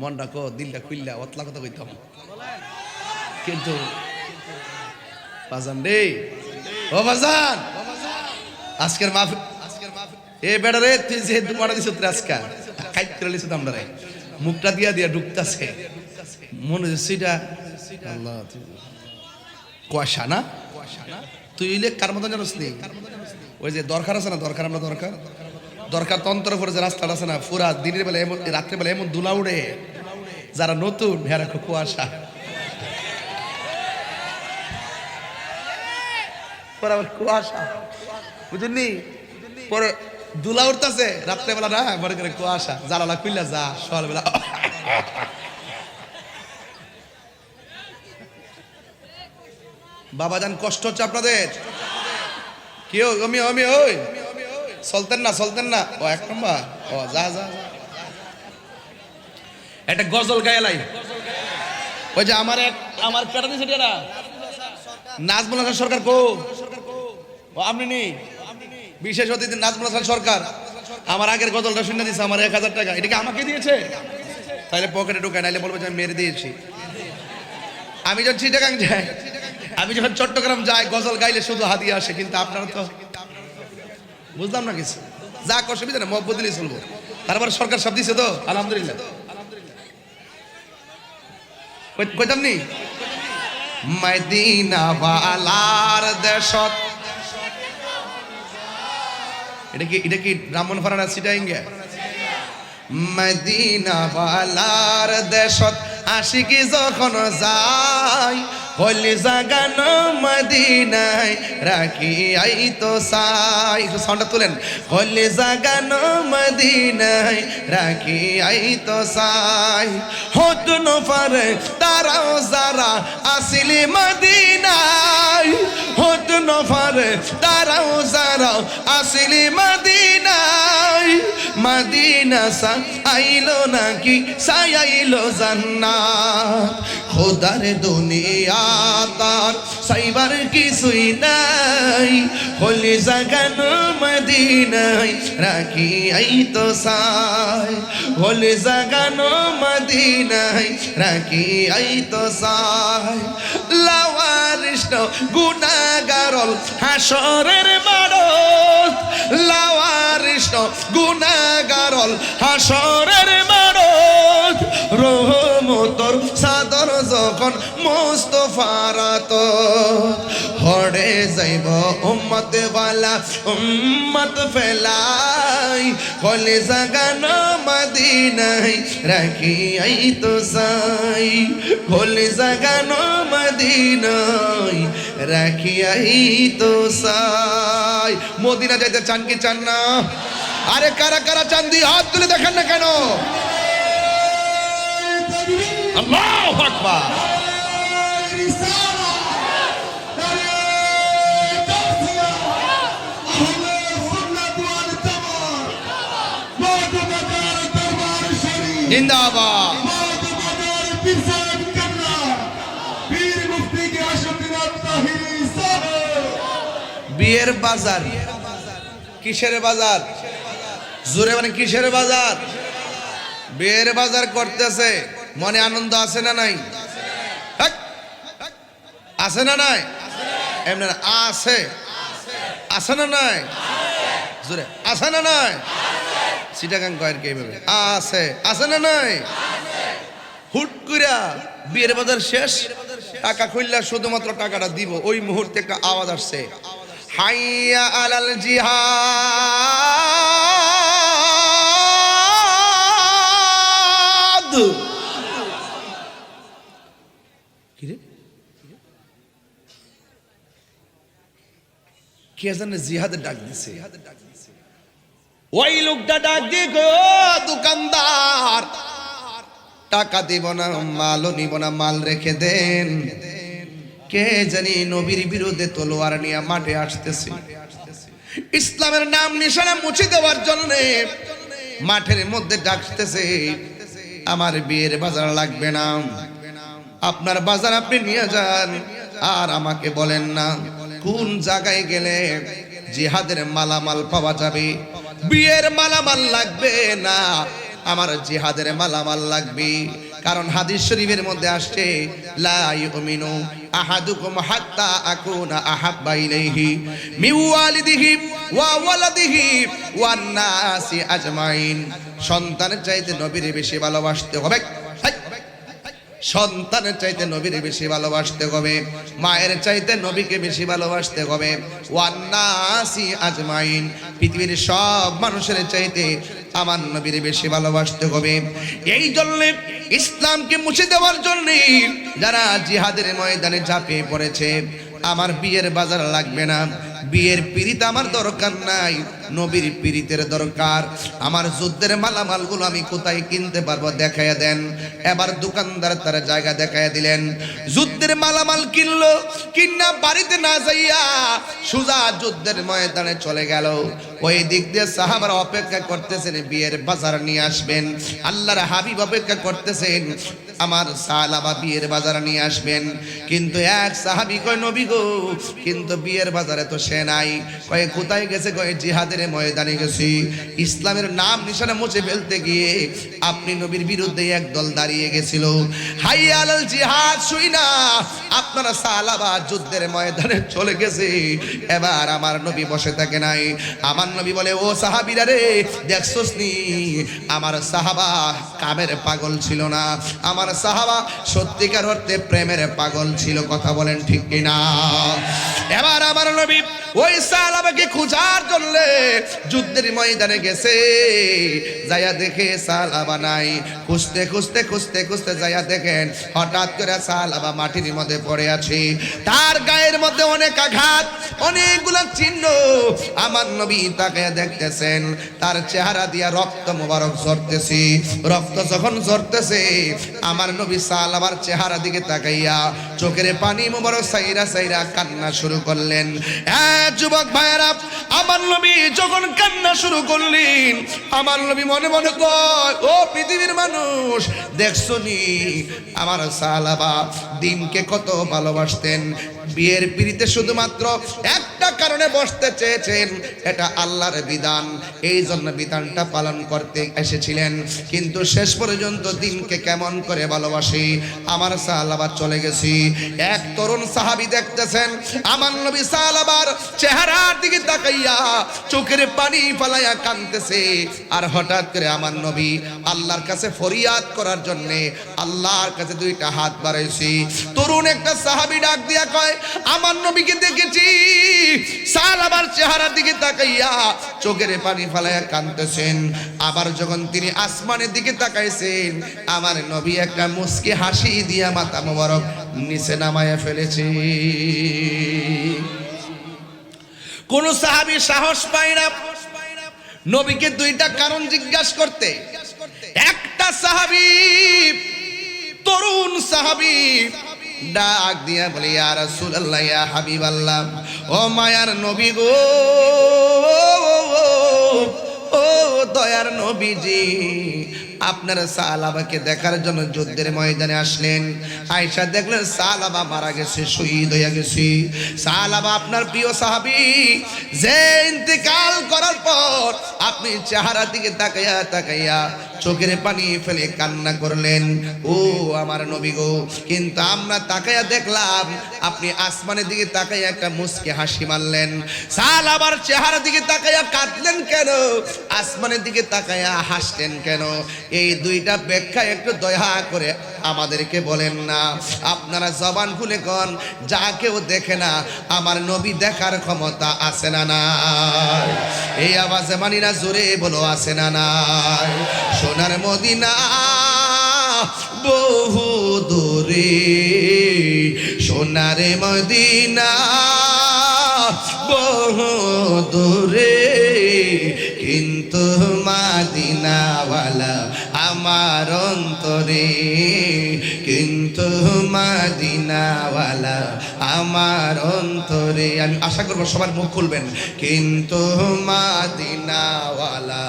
মন রাখো দিলটা খুললা অতলা কথা কইতাম কিন্তু বাজান রে ও বাজান আজকের মাহফিল এ বেড়া রে তুই যে দুপাড়া দিছ আজকা খাইতে চলিস আমরা রে মুখটা দিয়া দিয়া ঢুকতাছে মনে হচ্ছে এটা আল্লাহ কুয়াশা না তুই ইলে কার মতন জানোস নি ওই যে দরকার আছে না দরকার আমরা দরকার তন্ত্র করে যে রাস্তাটা আছে না পুরা দিনের বেলা এমন রাত্রে বেলা এমন দুলা উড়ে যারা নতুন ভেড়া কুয়াশা কুয়াশা বুঝলি পরে দুলা উঠতেছে রাত্রে বেলা না মনে করে কুয়াশা জানালা খুললা যা সকালবেলা বাবা জান কষ্ট হচ্ছে আপনাদের কেউ আমি ওই চলতেন না ও এক নম্বর ও যা যা একটা গজল গায়ালাই ওই যে আমার কেটা দিয়েছে এটা নাজমুল হাসান সরকার কো ও আপনি নি বিশেষ অতিথি নাজমুল হাসান সরকার আমার আগের গজলটা শুনে দিয়েছে আমার 1000 টাকা এটা কি আমাকে দিয়েছে তাহলে পকেটে ঢুকায় নাইলে বলবো যে আমি মেরে দিয়েছি আমি যখন চিটাগাং যাই আমি যখন চট্টগ্রাম যাই গজল গাইলে শুধু হাদিয়া আসে কিন্তু আপনারা তো বুঝলাম না কিছু যা অসুবিধা না মহব্বত দিলেই চলবো তারপর সরকার সব দিছে তো আলহামদুলিল্লাহ কইতাম নি মদিনা ওয়ালার দেশত এটা কি ব্রাহ্মণপাড়া না চিটাগাং মদিনা ওয়ালার দেশত আশিকি যখন যায় হলি জাগানো মদিনায় রাখি আই তো সাই সাউন্ডটা তুলেন হলি জাগানো মদিনায় রাখি আই তো সাই হত নফারে তারাও যারা আসিলি মদিনায় হত নফারে তারাও যারা আসিলি মদিনায় মদিনা সা আইলো নাকি সাই আইলো জান্নাত খোদার দুনিয়া তার সাইবার কিছুই নাই হলি জাগানো মদিনায় রাখি আই তো সাই হলি জাগানো মদিনায় রাখি আই তো সাই লাওয়ারিষ্ট গুনাহগারল হাসরের মাঠত লাওয়ারিষ্ট গুনাহগারল হাসরের মাঠত রহমতর সাদর যখন মুস্তফারাত হড়ে যাইব উম্মত ওয়ালা উম্মত ফেলাই হলে জাগানো মদিনায় রাখি আই তো সাই হলে জাগানো মদিনায় রাখি আই তো সাই মদিনা যাইতে চান কি চান না আরে কারা কারা চান দি হাত তুলে দেখেন না কেন আল্লাহু আকবার জিন্দাবাদ বিয়ের বাজার কিসের বাজার জোরে মানে কিসের বাজার বিয়ের বাজার করতেছে মনে আনন্দ আছে না নাই আছে না নাই এমনি আছে আছে না নাই জোরে আছে না নাই চিটাগাং কয়ের কে ভাবে আছে আছে না নাই হুট কইরা বিয়ের বাজার শেষ টাকা খুললা শুধুমাত্র টাকাটা দিব ওই মুহূর্তে একটা আওয়াজ আসছে হাইয়া আলাল জিহাদ কি রে কে জানে জিহাদের ডাক দিছে ওই লোকটা ডাক দিয়ে গো দোকানদার টাকা দিব না মালও নিব না মাল রেখে দেন কে জানি নবীর বিরুদ্ধে তলোয়ার নিয়ে মাঠে আসতেছে ইসলামের নাম নিশানা মুছে দেওয়ার জন্য মাঠের মধ্যে ডাকতেছে আমার বিয়ের বাজার লাগবে না আপনার বাজার আপনি নিয়ে যান আর আমাকে বলেন না কোন জায়গায় গেলে জিহাদের মালামাল পাওয়া যাবে বিয়ের মালামাল লাগবে না আমার জিহাদের মালামাল লাগবে কারণ হাদিস শরীফের মধ্যে আসছে লা ইউমিনু আহাদুকুম হাত্তা আকুনা আহাব্বা ইলাইহি মিন ওয়ালিদিহি ওয়া ওয়ালাদিহি ওয়ান নাসি আজমাইন সন্তানের চাইতে নবীর বেশি ভালোবাসতে হবে সন্তানের চাইতে নবীর বেশি ভালোবাসতে হবে মায়ের চাইতে নবীকে বেশি ভালোবাসতে হবে ওয়ান নাসি আজমাইন পৃথিবীর সব মানুষের চাইতে আমার নবীর বেশি ভালোবাসতে হবে এই জন্য ইসলামকে মুছে দেওয়ার জন্য যারা জিহাদের ময়দানে ঝাঁপিয়ে পড়েছে আমার বিয়ের বাজার লাগবে না বিয়ের পিরিত আমার দরকার নাই নবীর পীড়িতের দরকার, আমার যুদ্ধের মালামালগুলো আমি কোথায় কিনতে পারবো দেখাইয়া দেন। এবার দোকানদার তার জায়গা দেখাইয়া দিলেন, যুদ্ধের মালামাল কিনলো, কিনা বাড়িতে না যাইয়া সুজা যুদ্ধের ময়দানে চলে গেল। ওই দিক দিয়ে সাহাবারা অপেক্ষা করতেছেন বিয়ের বাজার নিয়ে আসবেন, আল্লাহর হাবিব অপেক্ষা করতেছেন আমার সালাবা বিয়ের বাজার নিয়ে আসবেন। কিন্তু এক সাহাবী কয় নবী গো, কিন্তু বিয়ের বাজারে তো সে নাই। কয় কোথায় গেছে? কয় জিহাদের ময়দানে গেছি। ইসলামের নাম নিশানা মুছে ফেলতে গিয়ে আপনি নবীর বিরুদ্ধে একদল দাঁড়িয়ে গেছিল, হাইয়া আলাল জিহাদ শুই না আপনারা সালাবা যুদ্ধের ময়দানে চলে গেছে। এবার আমার নবী বসে থাকে নাই। আমার নবী বলে, ও সাহাবীরা রে, দেখছস নি আমার সাহাবা কামের পাগল ছিল না, আমার সাহাবা সত্যিকার অর্থে প্রেমের পাগল ছিল। কথা বলেন ঠিক কিনা? এবার আমার নবী ওই সাহাবাকে খোঁজার জন্য যুদ্ধের ময়দানে গেছে। যাইয়া দেখে সাহাবা নাই। খুঁজতে খুঁজতে খুঁজতে খুঁজতে যাইয়া দেখেন হঠাৎ করে সাহাবা মাটির মধ্যে পড়ে আছে, তার গায়ের মধ্যে অনেক আঘাত, অনেকগুলো চিহ্ন। আমার নবী তাকে দেখতেছেন, তার চেহারা দিয়া রক্ত মোবারক ঝরতেছে। রক্ত যখন ঝরতেছে আমার নবী সাহাবার চেহারা দিকে তাকাইয়া চোখের পানি মোবারক সাইরা সাইরা কান্না শুরু করলেন। যুবক ভাইয়েরা, আমার নবী যখন কান্না শুরু করলেন, আমার নবী মনে মনে কয়, ও পৃথিবীর মানুষ, দেখছো নি আমার সাহাবা দিনকে কত ভালোবাসতেন। বিয়ের পিড়িতে শুধুমাত্র একটা কারণে বসতে চেয়েছেন, এটা আল্লাহর বিধান, এই জন্য বিধানটা পালন করতে এসেছিলেন। কিন্তু শেষ পর্যন্ত দিনকে কেমন করে ভালোবাসি আমার সাহাবা চলে গেছি। এক তরুণ সাহাবী দেখতেছেন আমার নবী সাহাবার চেহারার দিকে তাকাইয়া চোখের পানি ফেলাইয়া কাঁদতেছে। আর হঠাৎ করে আমার নবী আল্লাহর কাছে ফরিয়াদ করার জন্য আল্লাহর কাছে দুইটা হাত বাড়াইছি। তরুণ একটা সাহাবী ডাক দিয়া কয়, আমার নবীকে দেখেছি সাহাবার চেহারার দিকে তাকাইয়া চোখের পানি ফেলাইয়া কাঁদতেছেন। আবার যখন তিনি আসমানের দিকে তাকাইছেন, আমার নবী একটা মুস্কি হাসি দিয়া মাথা মোবারক নিচে নামায়া ফেলেছে। কোন সাহাবী সাহস পায় না নবীকে দুইটা কারণ জিজ্ঞাসা করতে। একটা সাহাবী, তরুণ সাহাবী ডাক দিয়া বলে, ইয়া রাসূলুল্লাহ, ইয়া হাবিবাল্লাহ, ও মায়ার নবী গো, ও দয়ার নবীজি, আপনারা সাহাবাকে দেখার জন্য যুদ্ধের ময়দানে আসলেন। আয়েশা দেখলেন সাহাবা মারা গেছে, শহীদ হয়ে গেছে। সাহাবা আপনার প্রিয় সাহাবী, যে ইন্তেকাল করার পর আপনি চেহারার দিকে তাকাইয়া তাকাইয়া চোখের পানি ফেলে কান্না করলেন। ও আমার নবী গো, কিন্তু আমরা তাকাইয়া দেখলাম আপনি আসমানের দিকে তাকাইয়া একটা মুস্কি হাসি মারলেন। সাহাবার চেহারার দিকে তাকাইয়া কাঁদলেন কেন? আসমানের দিকে তাকাইয়া হাসলেন কেন? এই দুইটা ব্যাখ্যা একটু দয়া করে আমাদেরকে বলেন না। আপনারা জবান খুলে কোন, যা কেউ দেখে না আমার নবী দেখার ক্ষমতা আছে না নাই? এই আওয়াজে মানি না, জোরে বলো আছে না নাই? সোনার মদিনা বহু দূরে, সোনার মদিনা বহু দূরে, কিন্তু মদিনাওয়ালা আমার অন্তরে, কিন্তু মদিনাওয়ালা আমার অন্তরে। আমি আশা করবো সবার মুখ খুলবেন, কিন্তু মদিনাওয়ালা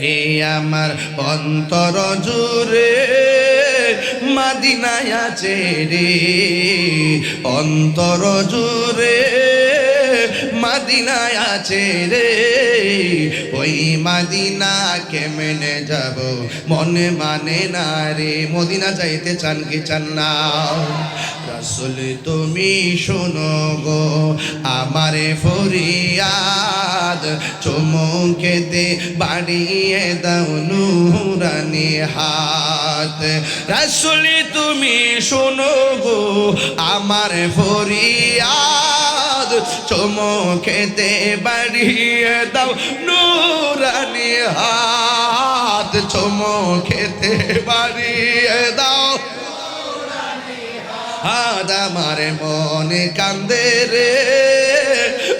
হে আমার অন্তর জুড়ে মদিনায় আছে রে, অন্তর জুড়ে মদিনায় আছে রে। ওই মদিনা কেমনে যাব মনে মানে না রে। মদিনা যাইতে চান কি চান না? রাসূল তুমি শোনো গো আমারে ফরিয়াদ, চুমুকেতে বাড়িয়ে দাও নুরানি হাত। রাসূল তুমি শোনো গো আমার ফরিয়াদ, চুমুকেতে বাড়িয়ে দাও নুরানি হাত, চুমুকেতে বাড়িয়ে দাও হাত। আমার মনে কান্দে রে,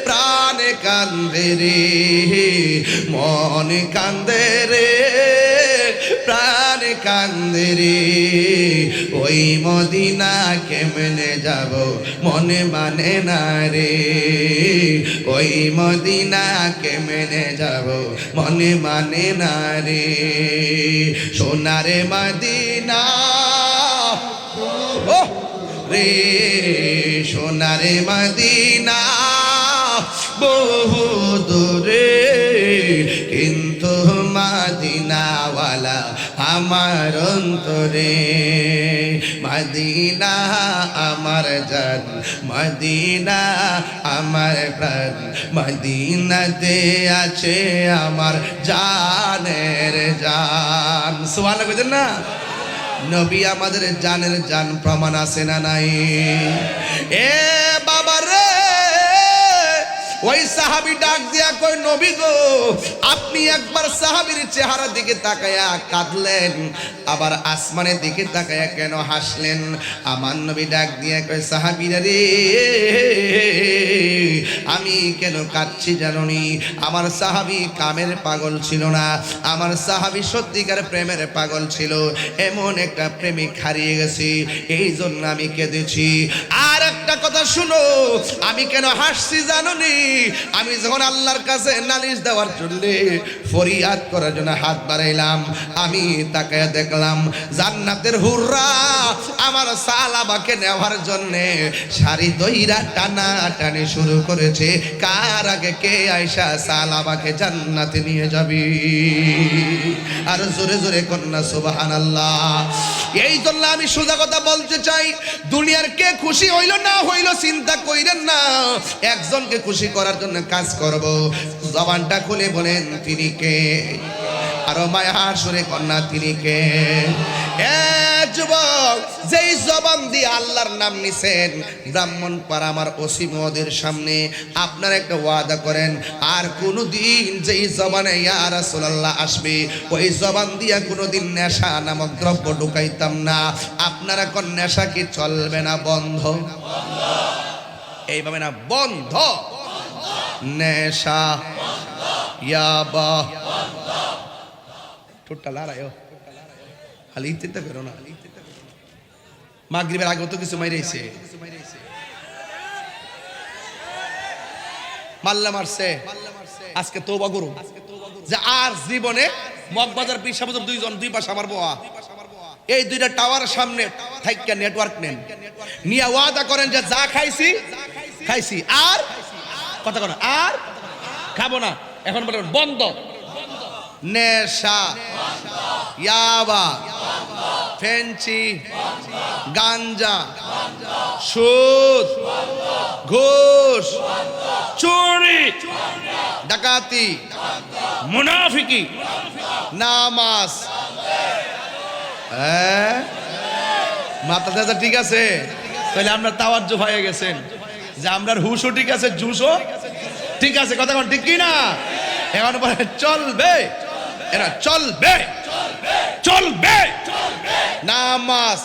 প্রাণ প্রাণ কান্দে রে, মন কান্দে রে, প্রাণ কান্দে রে। ওই মদিনা কেমনে যাব মনে মানে না রে, ওই মদিনা কেমনে যাব মনে মানে না রে। সোনারে মদিনা ও রে, সোনারে মদিনা বহু দূরে, কিন্তু মদিনাওয়ালা আমার অন্তরে। মদিনা আমার জান, মদিনা আমার প্রাণ, মদিনাতে আছে আমার জানের জান। সুবহানাল্লাহ কইতেন না? নবী আমাদের জানের জান, প্রমাণ আছে না নাই? এ বাবা রে, ওই সাহাবী ডাক দিয়া কই, নবী গো আপনি একবার সাহাবীর চেহারার দিকে তাকায়া কাঁদলেন, আবার আসমানের দিকে তাকায়া কেন হাসলেন? আমার নবী ডাক দিয়া কই, সাহাবীরা রে আমি কেন কাঁদছি জানোনি? আমার সাহাবী কামের পাগল ছিল না, আমার সাহাবী সত্যিকার প্রেমের পাগল ছিল। এমন একটা প্রেমিক হারিয়ে গেছি, এই জন্য আমি কেঁদেছি। আর একটা কথা শুনো, আমি কেন হাসছি জানোনি? আমি যখন আল্লাহর কাছে নালিশ দেওয়ার জন্য, ফরিয়াদ করার জন্য হাত বাড়াইলাম, আমি তাকায়া দেখলাম জান্নাতের হুররা আমার সালাবাকে নেওয়ার জন্য শাড়ি দইরা টানা টানি শুরু করেছে। কার আগে কে আয়সা সালাবাকে জান্নাতে নিয়ে যাবি? আর জোরে জোরে কন্যা সুবহানাল্লাহ। এই জন্য আমি সোজা কথা বলতে চাই, দুনিয়ার কে খুশি হইল না হইল চিন্তা কইরেন না, একজনকে খুশি করার জন্য কাজ করব। জবানটা খুলে বলেন তিনি কে? আরো মায়ার সুরে কন্যা তিনি কে? এ যুবক, যেই জবান দিয়ে আল্লাহর নাম নিছেন, ব্রাহ্মণপাড়া আমার ওসি মহোদয়ের সামনে আপনারা একটা ওয়াদা করেন, আর কোনোদিন যেই জবানে ইয়া রাসূলুল্লাহ আসবে, ওই জবান দিয়া কোনোদিন নেশা নামক দ্রব্য ঢুকাইতাম না। আপনারা কোন নেশা কি চলবে না? বন্ধ। এইভাবে না, বন্ধ। নেশা ইয়াবা ঠোঁটটা লড়াইও, খালি চিন্তা করো না। মাগরিবের আগে তো কিছু মাইরেছে, মাল্লা মারছে। আজকে তওবা করো যে আর জীবনে মগবাজার পিসাবুজ দুইজন দুই পাশে আমার বোয়া, এই দুইটা টাওয়ারের সামনে থাইকা নেটওয়ার্ক নেন, নিয়ে ওয়াদা করেন যে যা খাইছি খাইছি, আর কথা কর আর খাবো না। এখন বলেন বন্ধ। নেশা, ইয়াবা, ফেন্সি, গাঞ্জা, সুদ, ঘুষ, চুরি, ডাকাতি, মুনাফিকি, নামাজ। মাথা ঠিক আছে? তাহলে আমরা তাওয়াজ্জুহ হয়ে গেছেন যে আমরার হুশও ঠিক আছে, জুসও ঠিক আছে। কথা ঠিক কি না? এখন বলে চলবে, এরা চলবে, চলবে। নামাজ,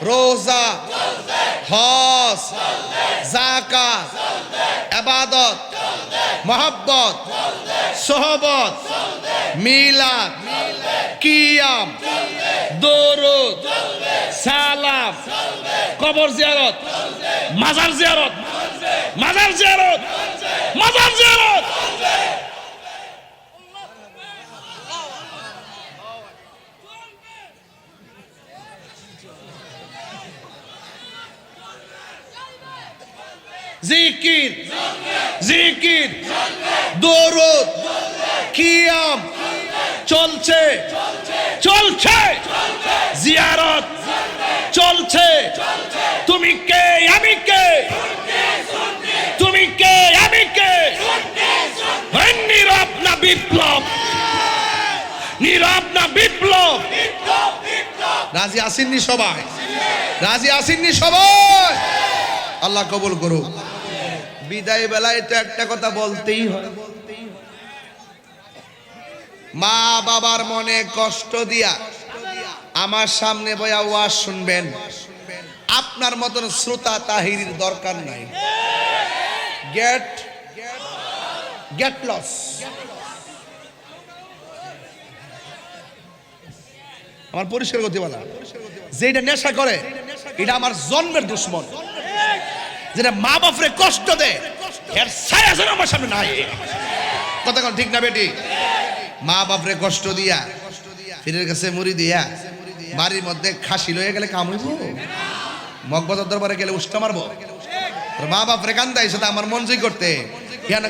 রোজা, হজ, যাকাত, ইবাদত, মহব্বত, সোহবত, মিলাদ, কিয়াম, দরুদ, সালাম, কবর জিয়ারত, মাজার জিয়ারত, মাজার জিয়ারত, মাজার জিয়ারত। জিকির, জিকির, দরুদ, কিয়াম চলছে, চলছে, জিয়ারত চলছে। তুমি কে আমি কে? তুমি কে আমি কে? নীরব না বিপ্লব? নীরব না বিপ্লব? রাজি আসেননি সবাই? রাজি আসেননি সবাই? আল্লাহ কবুল করুক। বিদায় বেলায় তো একটা কথা বলতেই হয়, মা বাবার মনে কষ্ট দিয়া আমার সামনে বয়া ওয়াজ শুনবেন, আপনার মতন শ্রোতা তাহিরির দরকার নাই। গেট গেট লস। আমার পরিষ্কার করতে বলা, যেটা নেশা করে এটা আমার জন্মের দুশ্মন। যেটা মা বাপরে কষ্ট দেয় এর ছায়া যেন আমার সামনে নাই। কথা কোন ঠিক না বেটি? মা বাপরে কষ্ট দিয়া, ফিরের কাছে মুড়ি দিয়া, বাড়ির মধ্যে খাসি লয়ে গেলে কাম হইব? মগবাজার দরবারে গেলে উষ্টা মারবো? মা বাপরে কান্দাই সাথে আমার মন জয় করতে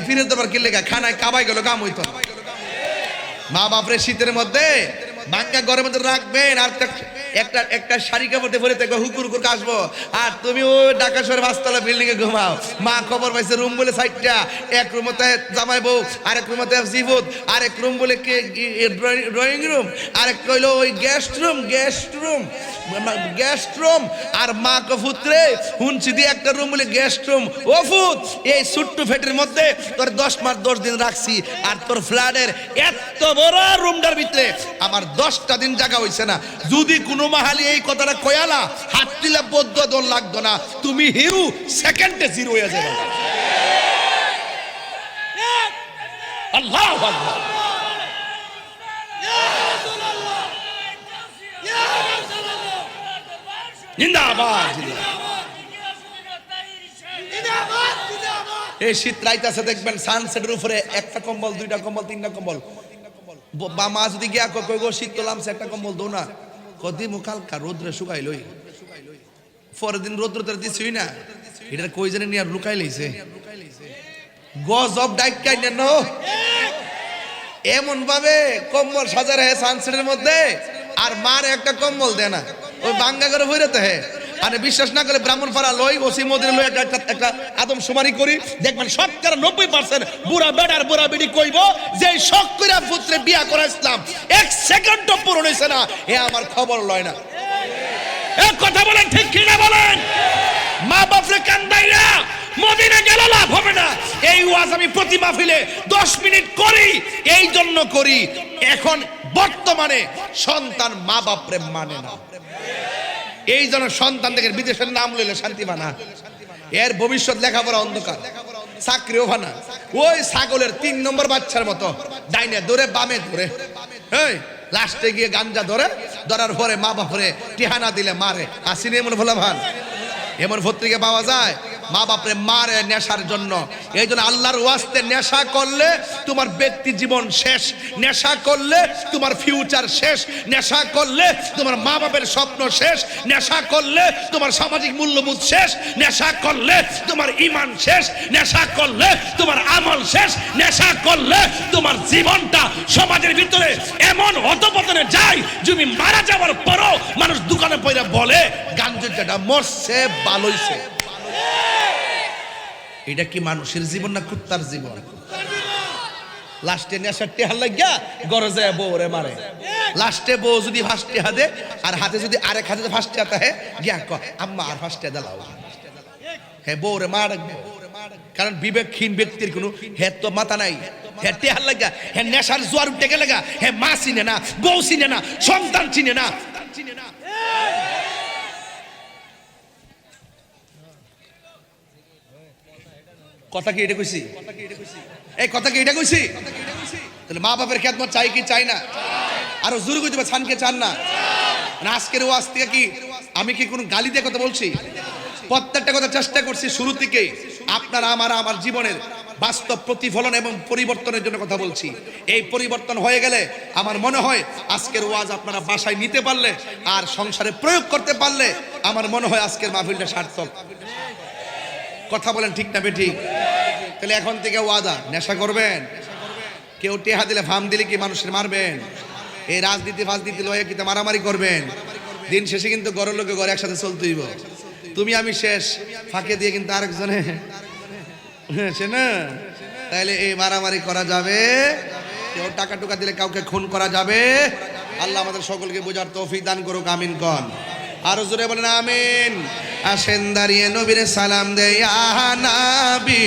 ফিরের দরবার কিনলে খানায় কাবাই গেল কাম হইতো। মা বাপরে শীতের মধ্যে বাঙ্গা ঘরের মধ্যে রাখবেন, আর একটা একটা শাড়ি কাপড়ে পরে দেখবে হুকুর হুকুর আসবো, আর তুমি ওই ঢাকা শহরের 5 তলা বিল্ডিং এ ঘুমাও। মা খবর পাইছে রুম বলে 4টা, এক রুমতে জামাই বউ, আরেক রুমতে জিবুত, আরেক রুম বলে ড্রয়িং রুম, আরেক কইলো ওই গেস্ট রুম, আর মা কফুত্রে হুনছি দিয়ে একটা রুম বলে গেস্ট রুম। ও ফুত, এই ছোট্ট ফ্ল্যাটের মধ্যে তোর 10 মাস 10 দিন রাখছি, আর তোর ফ্ল্যাটের এত বড় রুমটার ভিতরে আমার 10টা দিন জায়গা হইছে না। যদি কোনো মাহালি এই কথাটা কয়ালা হাত দিলে বদ্ধ দল লাগতো না, তুমি হিরো সেকেন্ডে জিরো হয়ে যাবে। আল্লাহু আকবার। জিন্দাবাদ। এই শীত রাইতাছে দেখবেন সানসেটের উপরে একটা কম্বল, 2টা কম্বল, 3টা কম্বল। মা যদি গিয়া কই গো শীত তোলামছে একটা কম্বল দো না, কদি মুখালকা রোদ্রে শুকাই লই। পরের দিন রোদ্রতে দিছই না, এটা কই জানি নিয়ে লুকাই লইছে। গজব ডাইকাই নেন এমন ভাবে কম্বল সাজারে সানসেটের মধ্যে, আর মার একটা কম্বল দেয় না, ওই বাঙ্গা করে ভইরাতে হে। আর বিশ্বাস না করে ব্রাহ্মণপাড়া লই, ওসি মদিনা লই একটা আদম শুমারি করি, দেখবেন শতকরা 90% বুড়া বেড়ার বুড়া বেড়ি কইব যে শখ করে পুত্রে বিয়া করা ইসলাম 1 সেকেন্ডও পূরণ হইছে না, এ আমার খবর লয় না। এক কথা বলেন ঠিক কি না বলেন? মা বাপরে কান্দাইরা মদিনা গেলে লাভ হবে না। এই ওয়াজ আমি প্রতি মাহফিলে 10 মিনিট করি, এই জন্য করি এখন বর্তমানে সন্তান মা বাপরে মানে না। এই জন্য সন্তান থেকে বিদেশের নাম লইলে শান্তি বানা, এর ভবিষ্যৎ লেখাপড়া অন্ধকার, চাকরিও বানা। ওই ছাগলের 3 নম্বর বাচ্চার মতো ডাইনে ধরে বামে ধরে, এই লাস্টে গিয়ে গাঞ্জা ধরার পরে মা বাপরে টিহানা দিলে মারে। আসিনি এমন ভোলা ভান, এমন পত্রিকা পাওয়া যায়। মা বাপরে মারে নেশার জন্য। এই জন্য আল্লাহর ওয়াস্তে নেশা করলে তোমার ব্যক্তি জীবন শেষ, নেশা করলে তোমার ফিউচার শেষ, নেশা করলে তোমার মা বাপের স্বপ্ন শেষ, নেশা করলে তোমার সামাজিক মূল্যবোধ শেষ, নেশা করলে তোমার ঈমান শেষ, নেশা করলে তোমার আমল শেষ, নেশা করলে তোমার জীবনটা সমাজের ভিতরে এমন অধপতনে যায়, তুমি মারা যাওয়ার পরও মানুষ দোকানে পয়রা বলে গাঞ্জাটা মরছে ভালোইছে। এটা কি মানুষের জীবন না কুত্তার জীবন? লাস্টে নেশার টেহা লাগিয়া গড়ে যায় বউরে মারে। লাস্টে বউ যদি ফাঁসটে হাতে, আর হাতে যদি আরেক হাতে ফাঁসটে হাতে হে গিয়া ক আম্মা আর ফাঁসটে দাও, হে বউরে মার। কারণ বিবেকহীন ব্যক্তির কোনো হে তো মাথা নাই, হে টেহা লাগা, হে নেশার জোয়ার উঠে গেলে গা, হে মা চিনে না, বউ চিনে না, সন্তান চিনে না। কথা কি এটা কইছি? এই কথা কি এটা কইছি? তাহলে মা বাপের খেদমত চাই কি চাই না? আরো জোরে কইতে চান কে চান না? আজকের ওয়াজ থেকে কি আমি কি কোনো গালি দিয়ে কথা বলছি? প্রত্যেকটা কথা চেষ্টা করছি শুরু থেকে আপনার আমার জীবনের বাস্তব প্রতিফলন এবং পরিবর্তনের জন্য কথা বলছি। এই পরিবর্তন হয়ে গেলে আমার মনে হয় আজকের ওয়াজ আপনারা বাসায় নিতে পারলে আর সংসারে প্রয়োগ করতে পারলে আমার মনে হয় আজকের মাহফিলটা সার্থক। কথা বলেন ঠিক না বেঠিক? তাহলে এখন থেকে ওয়াদা, নেশা করবেন, কেউ টেহা দিলে ফার্ম দিলে কি মানুষের মারবেন? এই রাজনীতি ফাজনীতি লয়ে কিন্তু মারামারি করবেন, দিন শেষে কিন্তু ঘরের লোকে ঘরে একসাথে চলতে হইব। তুমি আমি শেষ, ফাঁকে দিয়ে কিন্তু আরেকজনে সে না, তাইলে এই মারামারি করা যাবে, কেউ টাকা টুকা দিলে কাউকে খুন করা যাবে। আল্লাহ আমাদের সকলকে বোঝার তৌফিক দান করুক, আমিন কন। আরো জোরে বলেন আমিন। আসেন দাঁড়িয়ে নবীর সালাম দেয়া নবী।